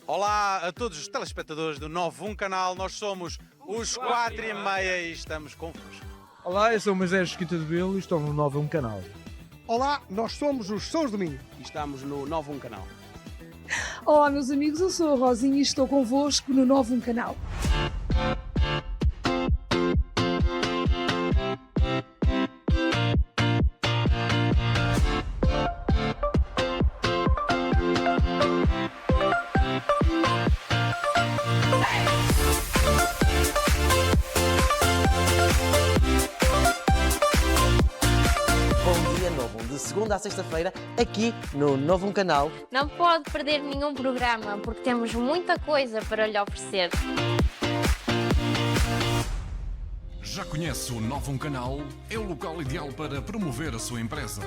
Olá a todos os telespectadores do 91 Canal, nós somos os 4h30 e estamos convosco. Olá, eu sou o Moisés Esquita de Bilo e estou no 91 Canal. Olá, nós somos os Sons do Minho. E estamos no 91 Canal. Olá, meus amigos, eu sou a Rosinha e estou convosco no 91 Canal. Bom dia novo, de segunda a sexta-feira, aqui no Novo Canal. Não pode perder nenhum programa, porque temos muita coisa para lhe oferecer. Já conhece o Novo Canal? É o local ideal para promover a sua empresa.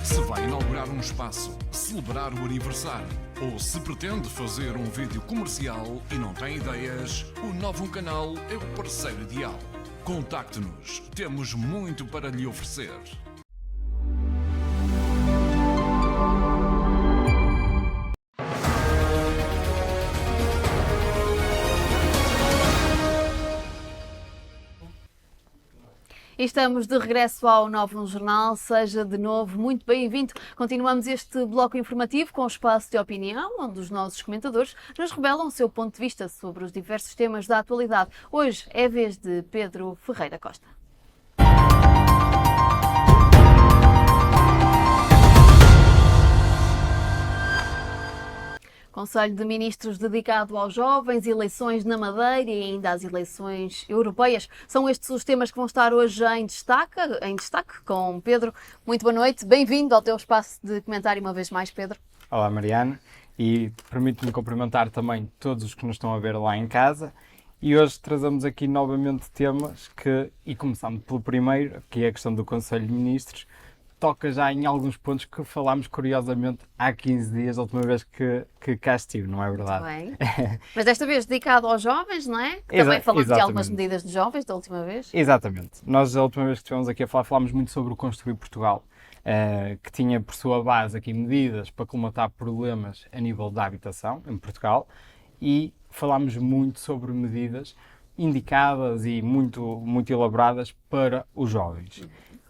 Se vai inaugurar um espaço, celebrar o aniversário ou se pretende fazer um vídeo comercial e não tem ideias, o Novo Canal é o parceiro ideal. Contacte-nos, temos muito para lhe oferecer. E estamos de regresso ao Novo Jornal. Seja de novo muito bem-vindo. Continuamos este bloco informativo com o espaço de opinião, onde os nossos comentadores nos revelam o seu ponto de vista sobre os diversos temas da atualidade. Hoje é a vez de Pedro Ferreira Costa. Conselho de Ministros dedicado aos jovens, eleições na Madeira e ainda as eleições europeias. São estes os temas que vão estar hoje em destaque com Pedro. Muito boa noite, bem-vindo ao teu espaço de comentário uma vez mais, Pedro. Olá, Mariana, e permite-me cumprimentar também todos os que nos estão a ver lá em casa. E hoje trazemos aqui novamente temas e começando pelo primeiro, que é a questão do Conselho de Ministros, toca já em alguns pontos que falámos curiosamente há 15 dias, a última vez que cá estive, não é verdade? Muito bem. Mas desta vez dedicado aos jovens, não é? Que também falamos de algumas medidas de jovens da última vez. Exatamente. Nós, a última vez que estivemos aqui a falar, falámos muito sobre o Construir Portugal, que tinha por sua base aqui medidas para colmatar problemas a nível da habitação em Portugal, e falámos muito sobre medidas indicadas e muito elaboradas para os jovens.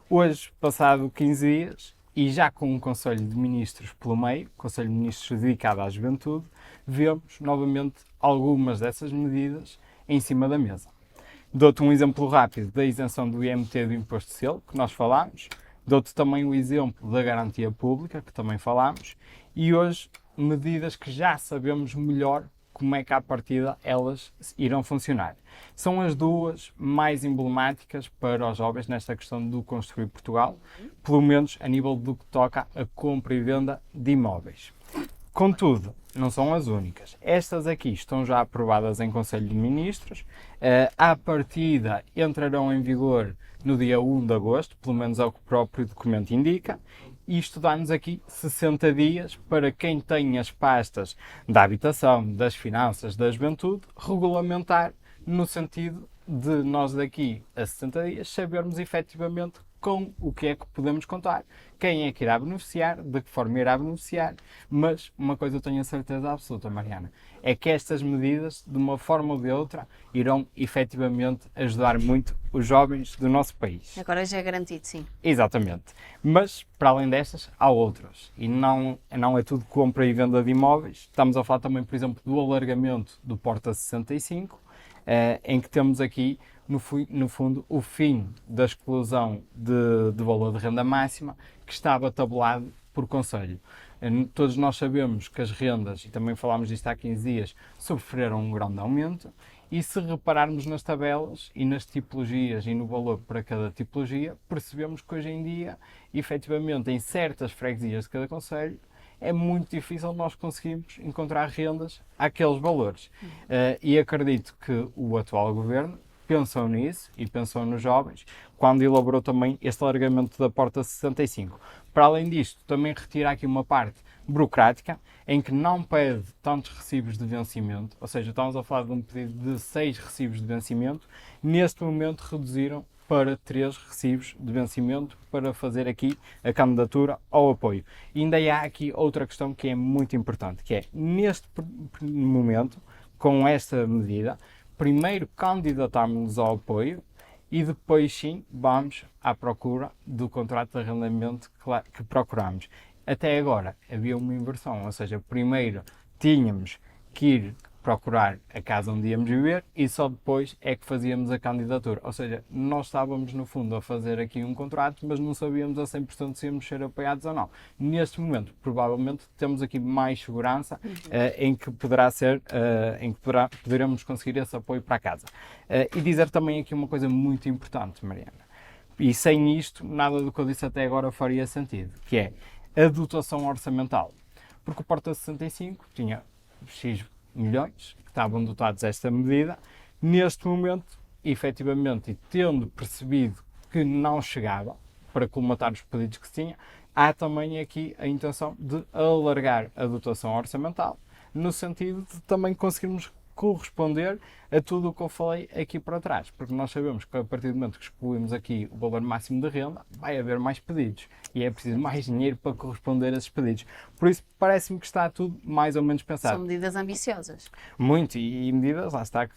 Hoje, passado 15 dias, e já com um Conselho de Ministros pelo meio, Conselho de Ministros dedicado à juventude, vemos novamente algumas dessas medidas em cima da mesa. Dou-te um exemplo rápido da isenção do IMT do Imposto de Selo, que nós falámos, dou-te também o exemplo da garantia pública, que também falámos, e hoje medidas que já sabemos melhor como é que à partida elas irão funcionar. São as duas mais emblemáticas para os jovens nesta questão do Construir Portugal, pelo menos a nível do que toca a compra e venda de imóveis. Contudo, não são as únicas. Estas aqui estão já aprovadas em Conselho de Ministros, à partida entrarão em vigor no dia 1 de agosto, pelo menos é o que o próprio documento indica. Isto dá-nos aqui 60 dias para quem tem as pastas da habitação, das finanças, da juventude, regulamentar no sentido de nós daqui a 60 dias sabermos efetivamente com o que é que podemos contar, quem é que irá beneficiar, de que forma irá beneficiar, mas uma coisa eu tenho a certeza absoluta, Mariana, é que estas medidas, de uma forma ou de outra, irão efetivamente ajudar muito os jovens do nosso país. Agora já é garantido, sim. Exatamente. Mas, para além destas, há outras. E não é tudo compra e venda de imóveis. Estamos a falar também, por exemplo, do alargamento do Porta 65, em que temos aqui, no fundo, o fim da exclusão de valor de renda máxima que estava tabulado por Conselho. Todos nós sabemos que as rendas, e também falámos disto há 15 dias, sofreram um grande aumento, e se repararmos nas tabelas e nas tipologias e no valor para cada tipologia, percebemos que hoje em dia, efetivamente, em certas freguesias de cada concelho, é muito difícil nós conseguirmos encontrar rendas àqueles valores. E acredito que o atual governo pensou nisso e pensou nos jovens quando elaborou também este alargamento da Porta 65. Para além disto, também retira aqui uma parte burocrática em que não pede tantos recibos de vencimento, ou seja, estamos a falar de um pedido de 6 recibos de vencimento, neste momento reduziram para 3 recibos de vencimento para fazer aqui a candidatura ao apoio. E ainda há aqui outra questão que é muito importante, que é, neste momento, com esta medida, primeiro candidatarmos-nos ao apoio e depois sim vamos à procura do contrato de arrendamento que procuramos. Até agora havia uma inversão, ou seja, primeiro tínhamos que ir procurar a casa onde íamos viver e só depois é que fazíamos a candidatura. Ou seja, nós estávamos no fundo a fazer aqui um contrato, mas não sabíamos a 100% se íamos ser apoiados ou não. Neste momento, provavelmente, temos aqui mais segurança em que poderemos conseguir esse apoio para a casa. E dizer também aqui uma coisa muito importante, Mariana, e sem isto, nada do que eu disse até agora faria sentido, que é a dotação orçamental. Porque o Porta 65 tinha X milhões que estavam dotados a esta medida. Neste momento, efetivamente, e tendo percebido que não chegava para colmatar os pedidos que se tinha, há também aqui a intenção de alargar a dotação orçamental, no sentido de também conseguirmos corresponder a tudo o que eu falei aqui para trás, porque nós sabemos que a partir do momento que excluímos aqui o valor máximo de renda, vai haver mais pedidos e é preciso mais dinheiro para corresponder a esses pedidos. Por isso, parece-me que está tudo mais ou menos pensado. São medidas ambiciosas. Muito, e medidas, lá está, que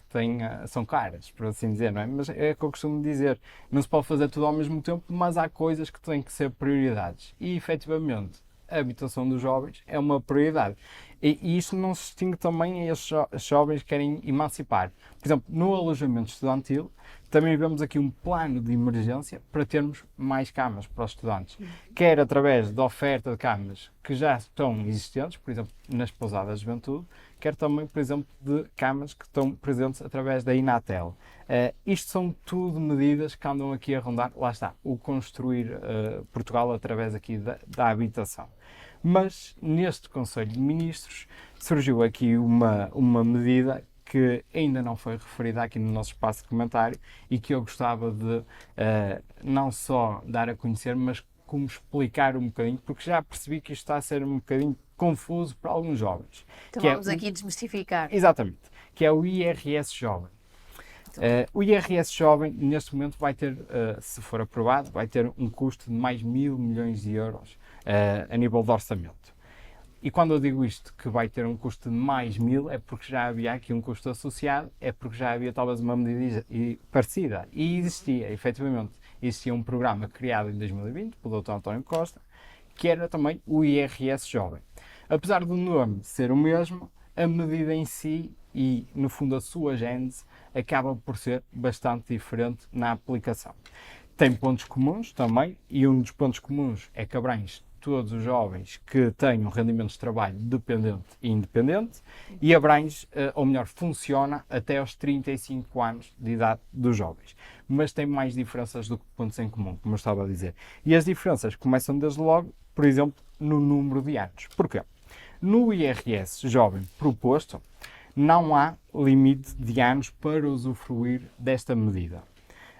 são caras, por assim dizer, não é? Mas é o que eu costumo dizer, não se pode fazer tudo ao mesmo tempo, mas há coisas que têm que ser prioridades. E, efetivamente, a habitação dos jovens é uma prioridade. E isto não se distingue também a esses jovens que querem emancipar. Por exemplo, no alojamento estudantil, também vemos aqui um plano de emergência para termos mais camas para os estudantes. Quer através da oferta de camas que já estão existentes, por exemplo, nas pousadas de juventude, quer também, por exemplo, de camas que estão presentes através da Inatel. Isto são tudo medidas que andam aqui a rondar, lá está, o construir Portugal através aqui da habitação. Mas neste Conselho de Ministros surgiu aqui uma medida que ainda não foi referida aqui no nosso espaço de comentário e que eu gostava de não só dar a conhecer, mas como explicar um bocadinho, porque já percebi que isto está a ser um bocadinho confuso para alguns jovens. Então vamos aqui desmistificar. Exatamente, que é o IRS Jovem. O IRS Jovem, neste momento, vai ter, se for aprovado, vai ter um custo de mais 1.000 milhões de euros a nível de orçamento. E quando eu digo isto, que vai ter um custo de mais 1.000, é porque já havia aqui um custo associado, é porque já havia talvez uma medida parecida. E existia, efetivamente, existia um programa criado em 2020 pelo Dr. António Costa, que era também o IRS Jovem. Apesar do nome ser o mesmo, a medida em si e, no fundo, a sua gênese acaba por ser bastante diferente na aplicação. Tem pontos comuns também, e um dos pontos comuns é que abrange todos os jovens que tenham rendimentos de trabalho dependente e independente e abrange, ou melhor, funciona até aos 35 anos de idade dos jovens. Mas tem mais diferenças do que pontos em comum, como eu estava a dizer. E as diferenças começam desde logo, por exemplo, no número de anos. Porquê? No IRS jovem proposto, não há limite de anos para usufruir desta medida.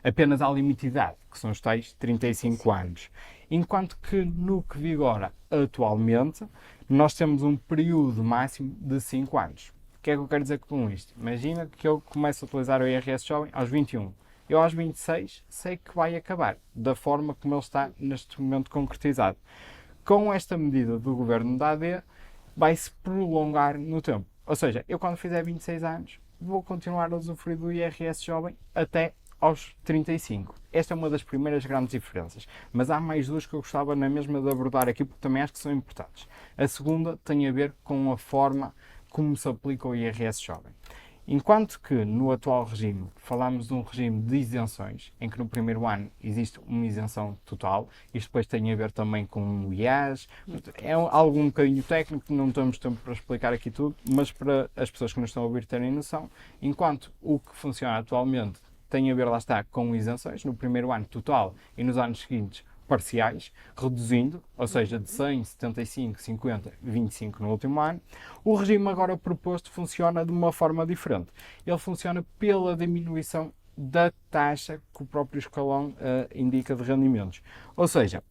Apenas há limite de idade, que são os tais 35 anos. Enquanto que no que vigora atualmente, nós temos um período máximo de 5 anos. O que é que eu quero dizer com isto? Imagina que eu começo a utilizar o IRS Jovem aos 21. Eu aos 26 sei que vai acabar, da forma como ele está neste momento concretizado. Com esta medida do Governo da AD, vai-se prolongar no tempo. Ou seja, eu quando fizer 26 anos, vou continuar a usufruir do IRS Jovem até aos 35. Esta é uma das primeiras grandes diferenças, mas há mais duas que eu gostava na mesma de abordar aqui, porque também acho que são importantes. A segunda tem a ver com a forma como se aplica o IRS Jovem. Enquanto que no atual regime falamos de um regime de isenções, em que no primeiro ano existe uma isenção total, isto depois tem a ver também com o IAS, é algo um bocadinho técnico, não temos tempo para explicar aqui tudo, mas para as pessoas que nos estão a ouvir terem noção, enquanto o que funciona atualmente tem a ver, lá está, com isenções, no primeiro ano total e nos anos seguintes parciais, reduzindo, ou seja, de 100, 75, 50, 25 no último ano. O regime agora proposto funciona de uma forma diferente. Ele funciona pela diminuição da taxa que o próprio escalão indica de rendimentos. Ou seja,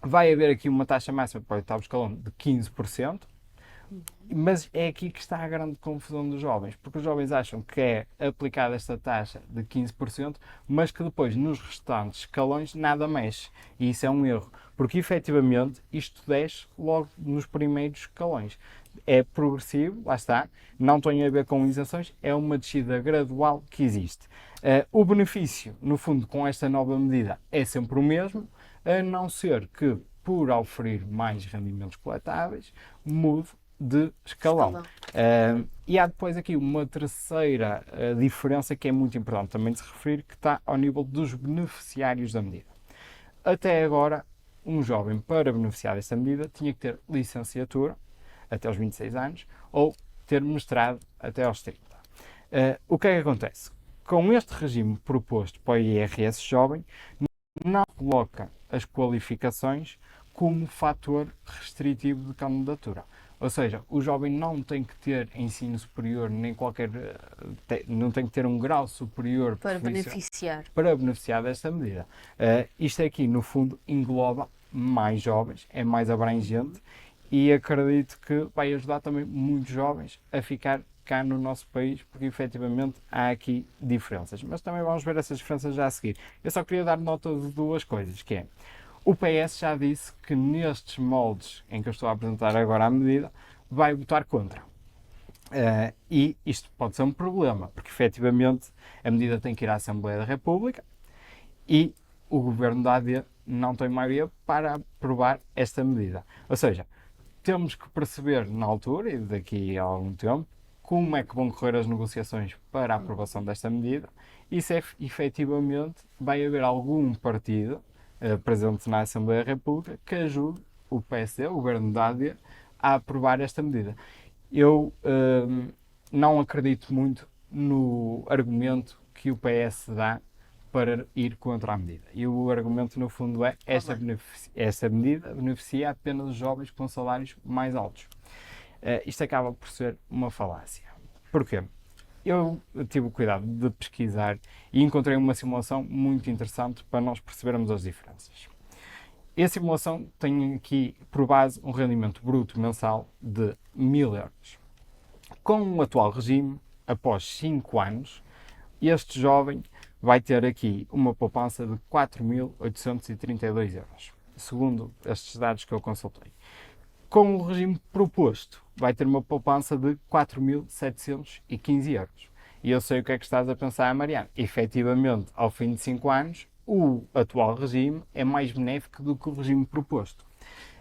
vai haver aqui uma taxa máxima para o oitavo escalão de 15%, mas é aqui que está a grande confusão dos jovens, porque os jovens acham que é aplicada esta taxa de 15%, mas que depois nos restantes escalões nada mexe. E isso é um erro, porque efetivamente isto desce logo nos primeiros escalões. É progressivo, lá está, não tem a ver com isenções, é uma descida gradual que existe. O benefício, no fundo, com esta nova medida é sempre o mesmo, a não ser que, por oferir mais rendimentos coletáveis, mude de escalão. E há depois aqui uma terceira diferença que é muito importante também de se referir, que está ao nível dos beneficiários da medida. Até agora, um jovem, para beneficiar desta medida, tinha que ter licenciatura até aos 26 anos ou ter mestrado até aos 30. O que é que acontece? Com este regime proposto para o IRS Jovem, não coloca as qualificações como fator restritivo de candidatura. Ou seja, o jovem não tem que ter ensino superior, nem não tem que ter um grau superior para beneficiar desta medida. Isto aqui, no fundo, engloba mais jovens, é mais abrangente e acredito que vai ajudar também muitos jovens a ficar cá no nosso país, porque efetivamente há aqui diferenças. Mas também vamos ver essas diferenças já a seguir. Eu só queria dar nota de duas coisas, que é, o PS já disse que nestes moldes em que eu estou a apresentar agora a medida, vai votar contra. E isto pode ser um problema, porque efetivamente a medida tem que ir à Assembleia da República e o Governo da AD não tem maioria para aprovar esta medida. Ou seja, temos que perceber na altura e daqui a algum tempo como é que vão correr as negociações para a aprovação desta medida e se efetivamente vai haver algum partido presente na Assembleia da República que ajude o PSD, o Governo da AD, a aprovar esta medida. Eu não acredito muito no argumento que o PS dá para ir contra a medida. E o argumento, no fundo, é esta medida beneficia apenas os jovens com salários mais altos. Isto acaba por ser uma falácia. Porquê? Eu tive o cuidado de pesquisar e encontrei uma simulação muito interessante para nós percebermos as diferenças. A simulação tem aqui por base um rendimento bruto mensal de 1.000 euros. Com o atual regime, após 5 anos, este jovem vai ter aqui uma poupança de 4.832 euros, segundo estes dados que eu consultei. Com o regime proposto, vai ter uma poupança de 4.715 euros. E eu sei o que é que estás a pensar, Mariana. Efetivamente, ao fim de 5 anos, o atual regime é mais benéfico do que o regime proposto.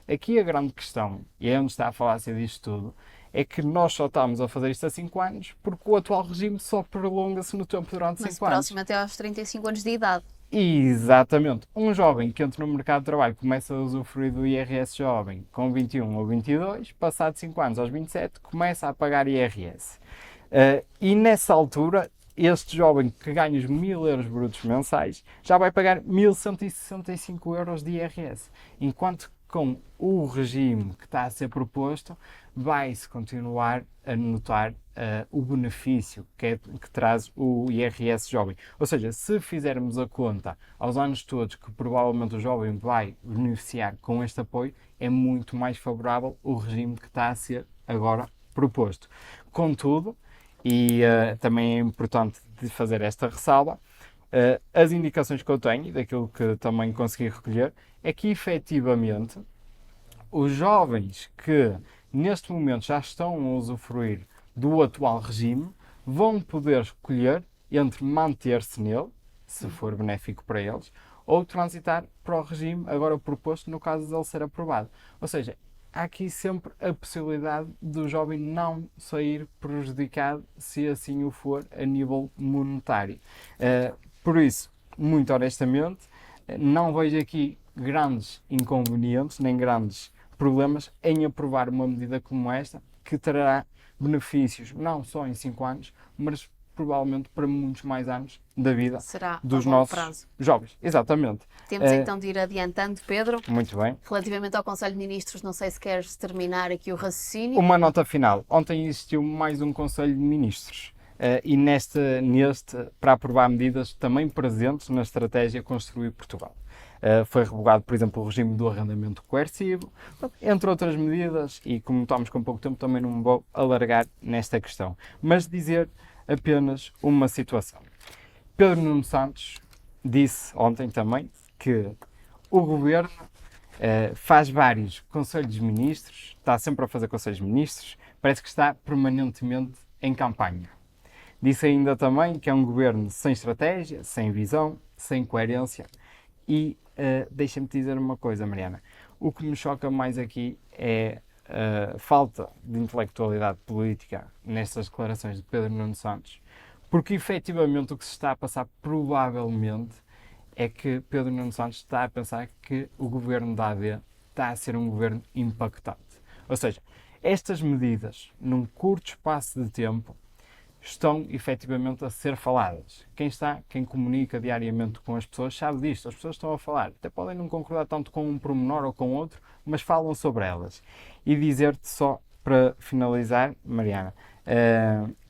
Aqui a grande questão, e é onde está a falácia disto tudo, é que nós só estamos a fazer isto há 5 anos porque o atual regime só prolonga-se no tempo durante 5 anos. Mas próximo até aos 35 anos de idade. Exatamente. Um jovem que entra no mercado de trabalho começa a usufruir do IRS jovem com 21 ou 22, passado 5 anos aos 27, começa a pagar IRS. E nessa altura, este jovem que ganha os 1.000 euros brutos mensais já vai pagar 1.165 euros de IRS, enquanto com o regime que está a ser proposto, vai-se continuar a notar o benefício que traz o IRS jovem. Ou seja, se fizermos a conta aos anos todos que provavelmente o jovem vai beneficiar com este apoio, é muito mais favorável o regime que está a ser agora proposto. Contudo, e também é importante de fazer esta ressalva, as indicações que eu tenho, e daquilo que também consegui recolher, é que efetivamente os jovens que neste momento já estão a usufruir do atual regime vão poder escolher entre manter-se nele, se for benéfico para eles, ou transitar para o regime agora proposto no caso de ele ser aprovado. Ou seja, há aqui sempre a possibilidade do jovem não sair prejudicado se assim o for a nível monetário. Por isso, muito honestamente, não vejo aqui grandes inconvenientes, nem grandes problemas em aprovar uma medida como esta, que trará benefícios não só em 5 anos, mas provavelmente para muitos mais anos da vida dos nossos jovens. Exatamente. Temos então de ir adiantando, Pedro. Muito bem. Relativamente ao Conselho de Ministros, não sei se queres terminar aqui o raciocínio. Uma nota final. Ontem existiu mais um Conselho de Ministros. E neste, para aprovar medidas também presentes na estratégia Construir Portugal. Foi revogado, por exemplo, o regime do arrendamento coercivo, entre outras medidas, e como estamos com pouco tempo, também não me vou alargar nesta questão. Mas dizer apenas uma situação. Pedro Nuno Santos disse ontem também que o Governo faz vários Conselhos de Ministros, está sempre a fazer Conselhos de Ministros, parece que está permanentemente em campanha. Disse ainda também que é um governo sem estratégia, sem visão, sem coerência e deixa-me dizer uma coisa, Mariana. O que me choca mais aqui é a falta de intelectualidade política nestas declarações de Pedro Nuno Santos, porque efetivamente o que se está a passar provavelmente é que Pedro Nuno Santos está a pensar que o governo da AD está a ser um governo impactante. Ou seja, estas medidas, num curto espaço de tempo, estão efetivamente a ser faladas. Quem comunica diariamente com as pessoas sabe disto. As pessoas estão a falar. Até podem não concordar tanto com um pormenor ou com outro, mas falam sobre elas. E dizer-te só, para finalizar, Mariana,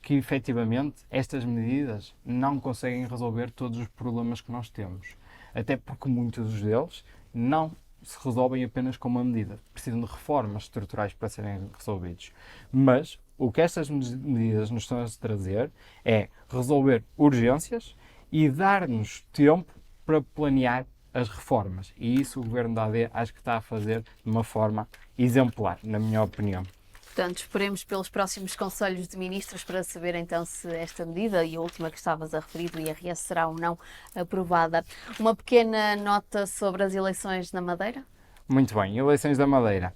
que efetivamente estas medidas não conseguem resolver todos os problemas que nós temos. Até porque muitos deles não se resolvem apenas com uma medida. Precisam de reformas estruturais para serem resolvidos. Mas o que estas medidas nos estão a trazer é resolver urgências e dar-nos tempo para planear as reformas. E isso o Governo da AD acho que está a fazer de uma forma exemplar, na minha opinião. Portanto, esperemos pelos próximos Conselhos de Ministros para saber então se esta medida e a última que estavas a referir do IRS será ou não aprovada. Uma pequena nota sobre as eleições na Madeira? Muito bem, eleições da Madeira.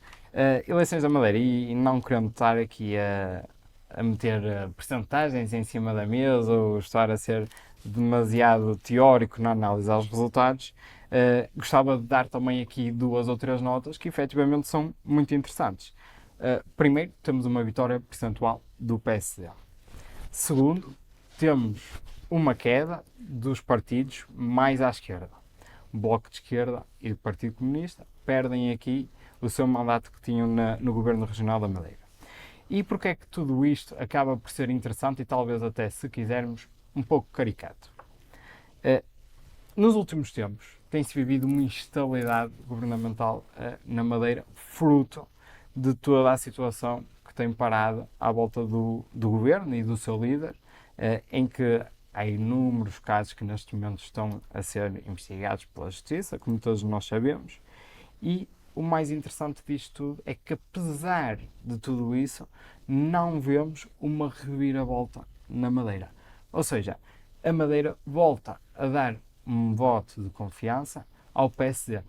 Eleições da Madeira, e não querendo estar aqui a meter percentagens em cima da mesa ou estar a ser demasiado teórico na análise aos resultados, gostava de dar também aqui 2 ou 3 notas que efetivamente são muito interessantes. Primeiro, temos uma vitória percentual do PSD. Segundo, temos uma queda dos partidos mais à esquerda. O Bloco de Esquerda e o Partido Comunista perdem aqui o seu mandato que tinham no Governo Regional da Madeira. E porquê é que tudo isto acaba por ser interessante e talvez até, se quisermos, um pouco caricato? Nos últimos tempos tem-se vivido uma instabilidade governamental na Madeira, fruto de toda a situação que tem parado à volta do governo e do seu líder, em que há inúmeros casos que neste momento estão a ser investigados pela Justiça, como todos nós sabemos, e o mais interessante disto tudo é que, apesar de tudo isso, não vemos uma reviravolta na Madeira. Ou seja, a Madeira volta a dar um voto de confiança ao PSD.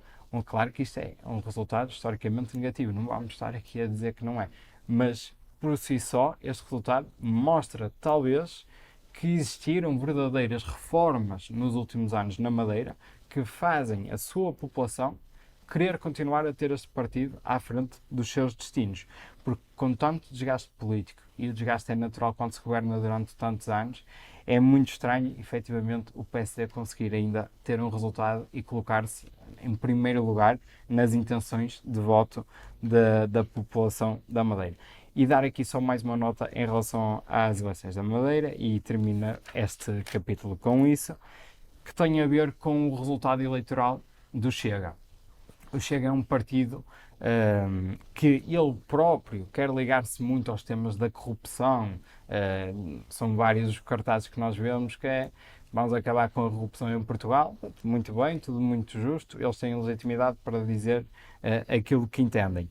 Claro que isto é um resultado historicamente negativo, não vamos estar aqui a dizer que não é, mas por si só este resultado mostra talvez que existiram verdadeiras reformas nos últimos anos na Madeira que fazem a sua população querer continuar a ter este partido à frente dos seus destinos, porque com tanto desgaste político, e o desgaste é natural quando se governa durante tantos anos, é muito estranho, efetivamente, o PSD conseguir ainda ter um resultado e colocar-se em primeiro lugar nas intenções de voto da população da Madeira. E dar aqui só mais uma nota em relação às eleições da Madeira, e termina este capítulo com isso, que tem a ver com o resultado eleitoral do Chega. O Chega é um partido que ele próprio quer ligar-se muito aos temas da corrupção. São vários os cartazes que nós vemos que é: vamos acabar com a corrupção em Portugal. Muito bem, tudo muito justo. Eles têm legitimidade para dizer aquilo que entendem.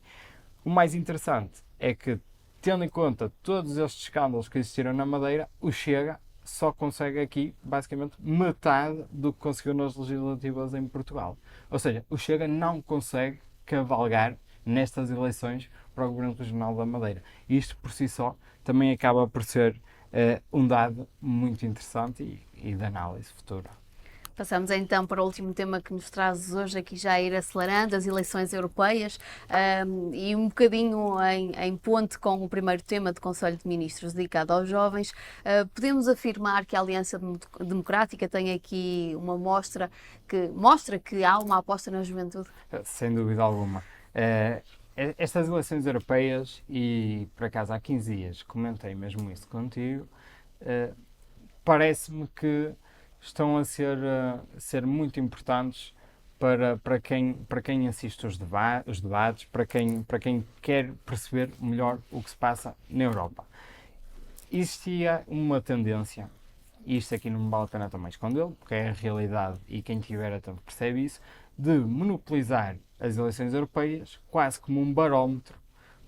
O mais interessante é que, tendo em conta todos estes escândalos que existiram na Madeira, o Chega só consegue aqui, basicamente, metade do que conseguiu nas legislativas em Portugal. Ou seja, o Chega não consegue cavalgar nestas eleições para o Governo Regional da Madeira. Isto, por si só, também acaba por ser um dado muito interessante e de análise futura. Passamos então para o último tema que nos trazes hoje, aqui já a ir acelerando, as eleições europeias, e um bocadinho em ponte com o primeiro tema do Conselho de Ministros dedicado aos jovens. Podemos afirmar que a Aliança Democrática tem aqui uma mostra que mostra que há uma aposta na juventude? Sem dúvida alguma. Estas eleições europeias, e por acaso há 15 dias comentei mesmo isso contigo, parece-me que estão a ser muito importantes para quem assiste os debates, para quem quer perceber melhor o que se passa na Europa. Existia uma tendência, e isto aqui não me vale a pena também escondê-lo, porque é a realidade e quem tiver a tempo percebe isso, de monopolizar as eleições europeias quase como um barómetro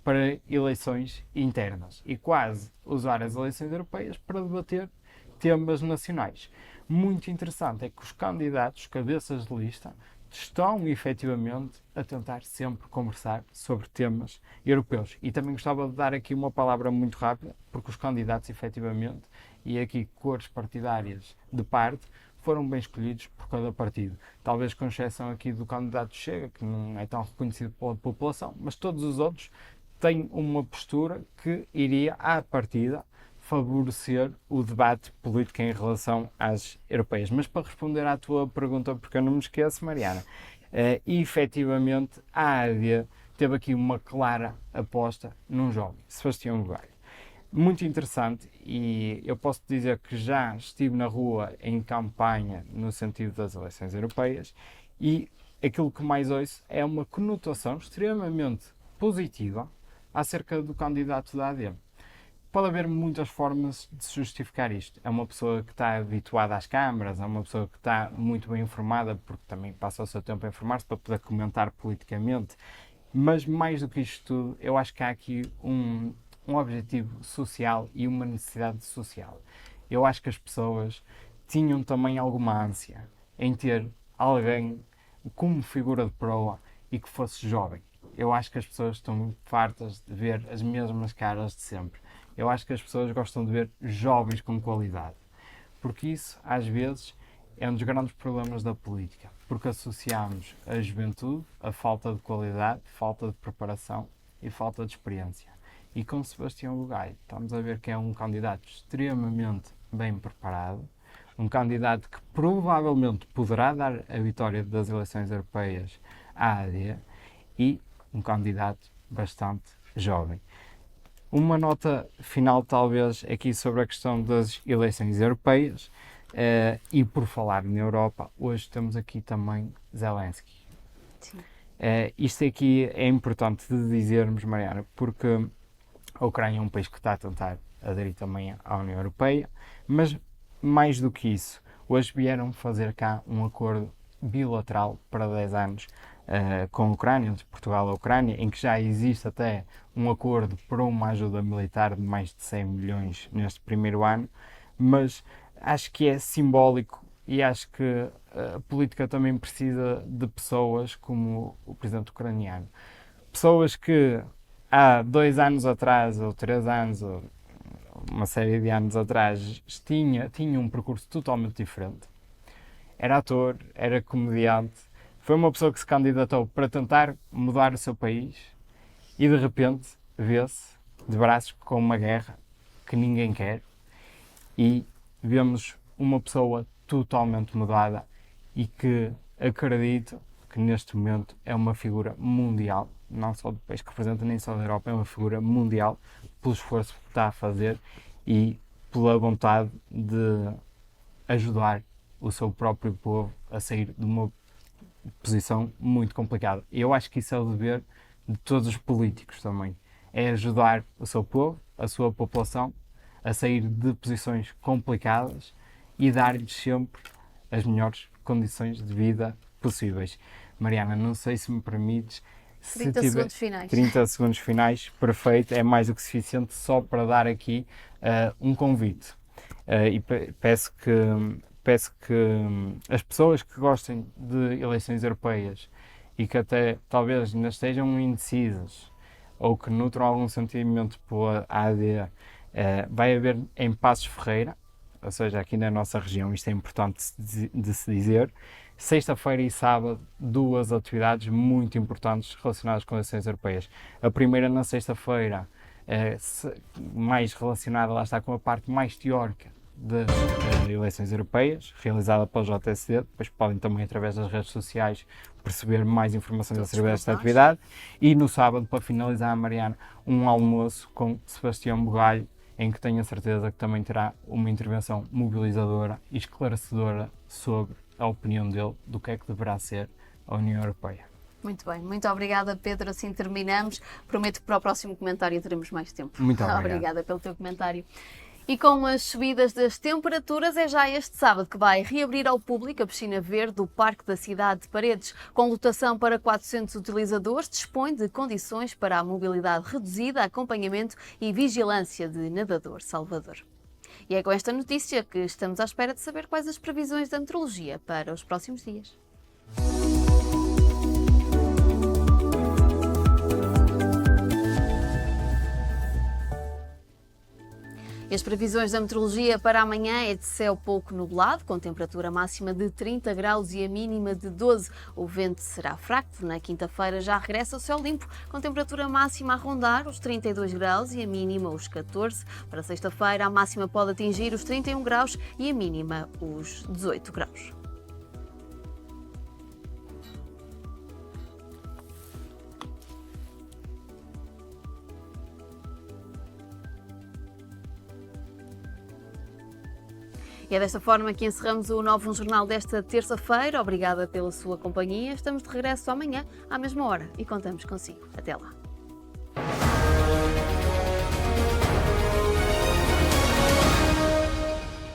para eleições internas e quase usar as eleições europeias para debater temas nacionais. Muito interessante é que os candidatos, cabeças de lista, estão efetivamente a tentar sempre conversar sobre temas europeus. E também gostava de dar aqui uma palavra muito rápida, porque os candidatos efetivamente, e aqui cores partidárias de parte, foram bem escolhidos por cada partido. Talvez com exceção aqui do candidato Chega, que não é tão reconhecido pela população, mas todos os outros têm uma postura que iria, à partida, favorecer o debate político em relação às europeias. Mas para responder à tua pergunta, porque eu não me esqueço, Mariana, efetivamente a AD teve aqui uma clara aposta num jovem, Sebastião Bugalho. Muito interessante, e eu posso dizer que já estive na rua em campanha no sentido das eleições europeias, e aquilo que mais ouço é uma conotação extremamente positiva acerca do candidato da AD. pode haver muitas formas de se justificar isto. É uma pessoa que está habituada às câmaras, é uma pessoa que está muito bem informada, porque também passa o seu tempo a informar-se para poder comentar politicamente. Mas mais do que isto tudo, eu acho que há aqui um objetivo social e uma necessidade social. Eu acho que as pessoas tinham também alguma ânsia em ter alguém como figura de proa e que fosse jovem. Eu acho que as pessoas estão fartas de ver as mesmas caras de sempre. Eu acho que as pessoas gostam de ver jovens com qualidade. Porque isso, às vezes, é um dos grandes problemas da política. Porque associamos a juventude a falta de qualidade, falta de preparação e falta de experiência. E com Sebastião Bugalho estamos a ver que é um candidato extremamente bem preparado, um candidato que provavelmente poderá dar a vitória das eleições europeias à AD e um candidato bastante jovem. Uma nota final, talvez, aqui sobre a questão das eleições europeias e por falar na Europa, hoje temos aqui também Zelensky. Isto aqui é importante de dizermos, Mariana, porque a Ucrânia é um país que está a tentar aderir também à União Europeia, mas mais do que isso, hoje vieram fazer cá um acordo bilateral para 10 anos com a Ucrânia, entre Portugal e a Ucrânia, em que já existe até um acordo para uma ajuda militar de mais de 100 milhões neste primeiro ano, mas acho que é simbólico e acho que a política também precisa de pessoas como o presidente ucraniano. Pessoas que há 2 anos atrás, ou 3 anos, ou uma série de anos atrás, tinha um percurso totalmente diferente. Era ator, era comediante, foi uma pessoa que se candidatou para tentar mudar o seu país e de repente vê-se de braços com uma guerra que ninguém quer e vemos uma pessoa totalmente mudada e que acredito que neste momento é uma figura mundial, não só do país que representa, nem só da Europa, é uma figura mundial pelo esforço que está a fazer e pela vontade de ajudar o seu próprio povo a sair de uma posição muito complicada. E eu acho que isso é o dever de todos os políticos também, é ajudar o seu povo, a sua população, a sair de posições complicadas e dar-lhes sempre as melhores condições de vida possíveis. Mariana, não sei se me permites... 30 segundos finais. 30 segundos finais, perfeito, é mais do que suficiente só para dar aqui um convite. E peço que as pessoas que gostem de eleições europeias e que até talvez ainda estejam indecisas ou que nutram algum sentimento pela AD, vai haver em Passos Ferreira, ou seja, aqui na nossa região, isto é importante de se dizer, sexta-feira e sábado, 2 atividades muito importantes relacionadas com as eleições europeias. A primeira na sexta-feira, mais relacionada, lá está, com a parte mais teórica das eleições europeias, realizada pela JSD. Depois podem também, através das redes sociais, perceber mais informações acerca desta atividade. E no sábado, para finalizar, Mariana, um almoço com Sebastião Bugalho, em que tenho a certeza que também terá uma intervenção mobilizadora e esclarecedora sobre a opinião dele do que é que deverá ser a União Europeia. Muito bem, muito obrigada, Pedro. Assim terminamos. Prometo que para o próximo comentário teremos mais tempo. Muito obrigado. Obrigada pelo teu comentário. E com as subidas das temperaturas, é já este sábado que vai reabrir ao público a piscina verde do Parque da Cidade de Paredes. Com lotação para 400 utilizadores, dispõe de condições para a mobilidade reduzida, acompanhamento e vigilância de nadador Salvador. E é com esta notícia que estamos à espera de saber quais as previsões da meteorologia para os próximos dias. E as previsões da meteorologia para amanhã é de céu pouco nublado, com temperatura máxima de 30 graus e a mínima de 12. O vento será fraco. Na quinta-feira já regressa o céu limpo, com temperatura máxima a rondar os 32 graus e a mínima os 14. Para sexta-feira a máxima pode atingir os 31 graus e a mínima os 18 graus. E é desta forma que encerramos o Novo Jornal desta terça-feira. Obrigada pela sua companhia. Estamos de regresso amanhã, à mesma hora, e contamos consigo. Até lá.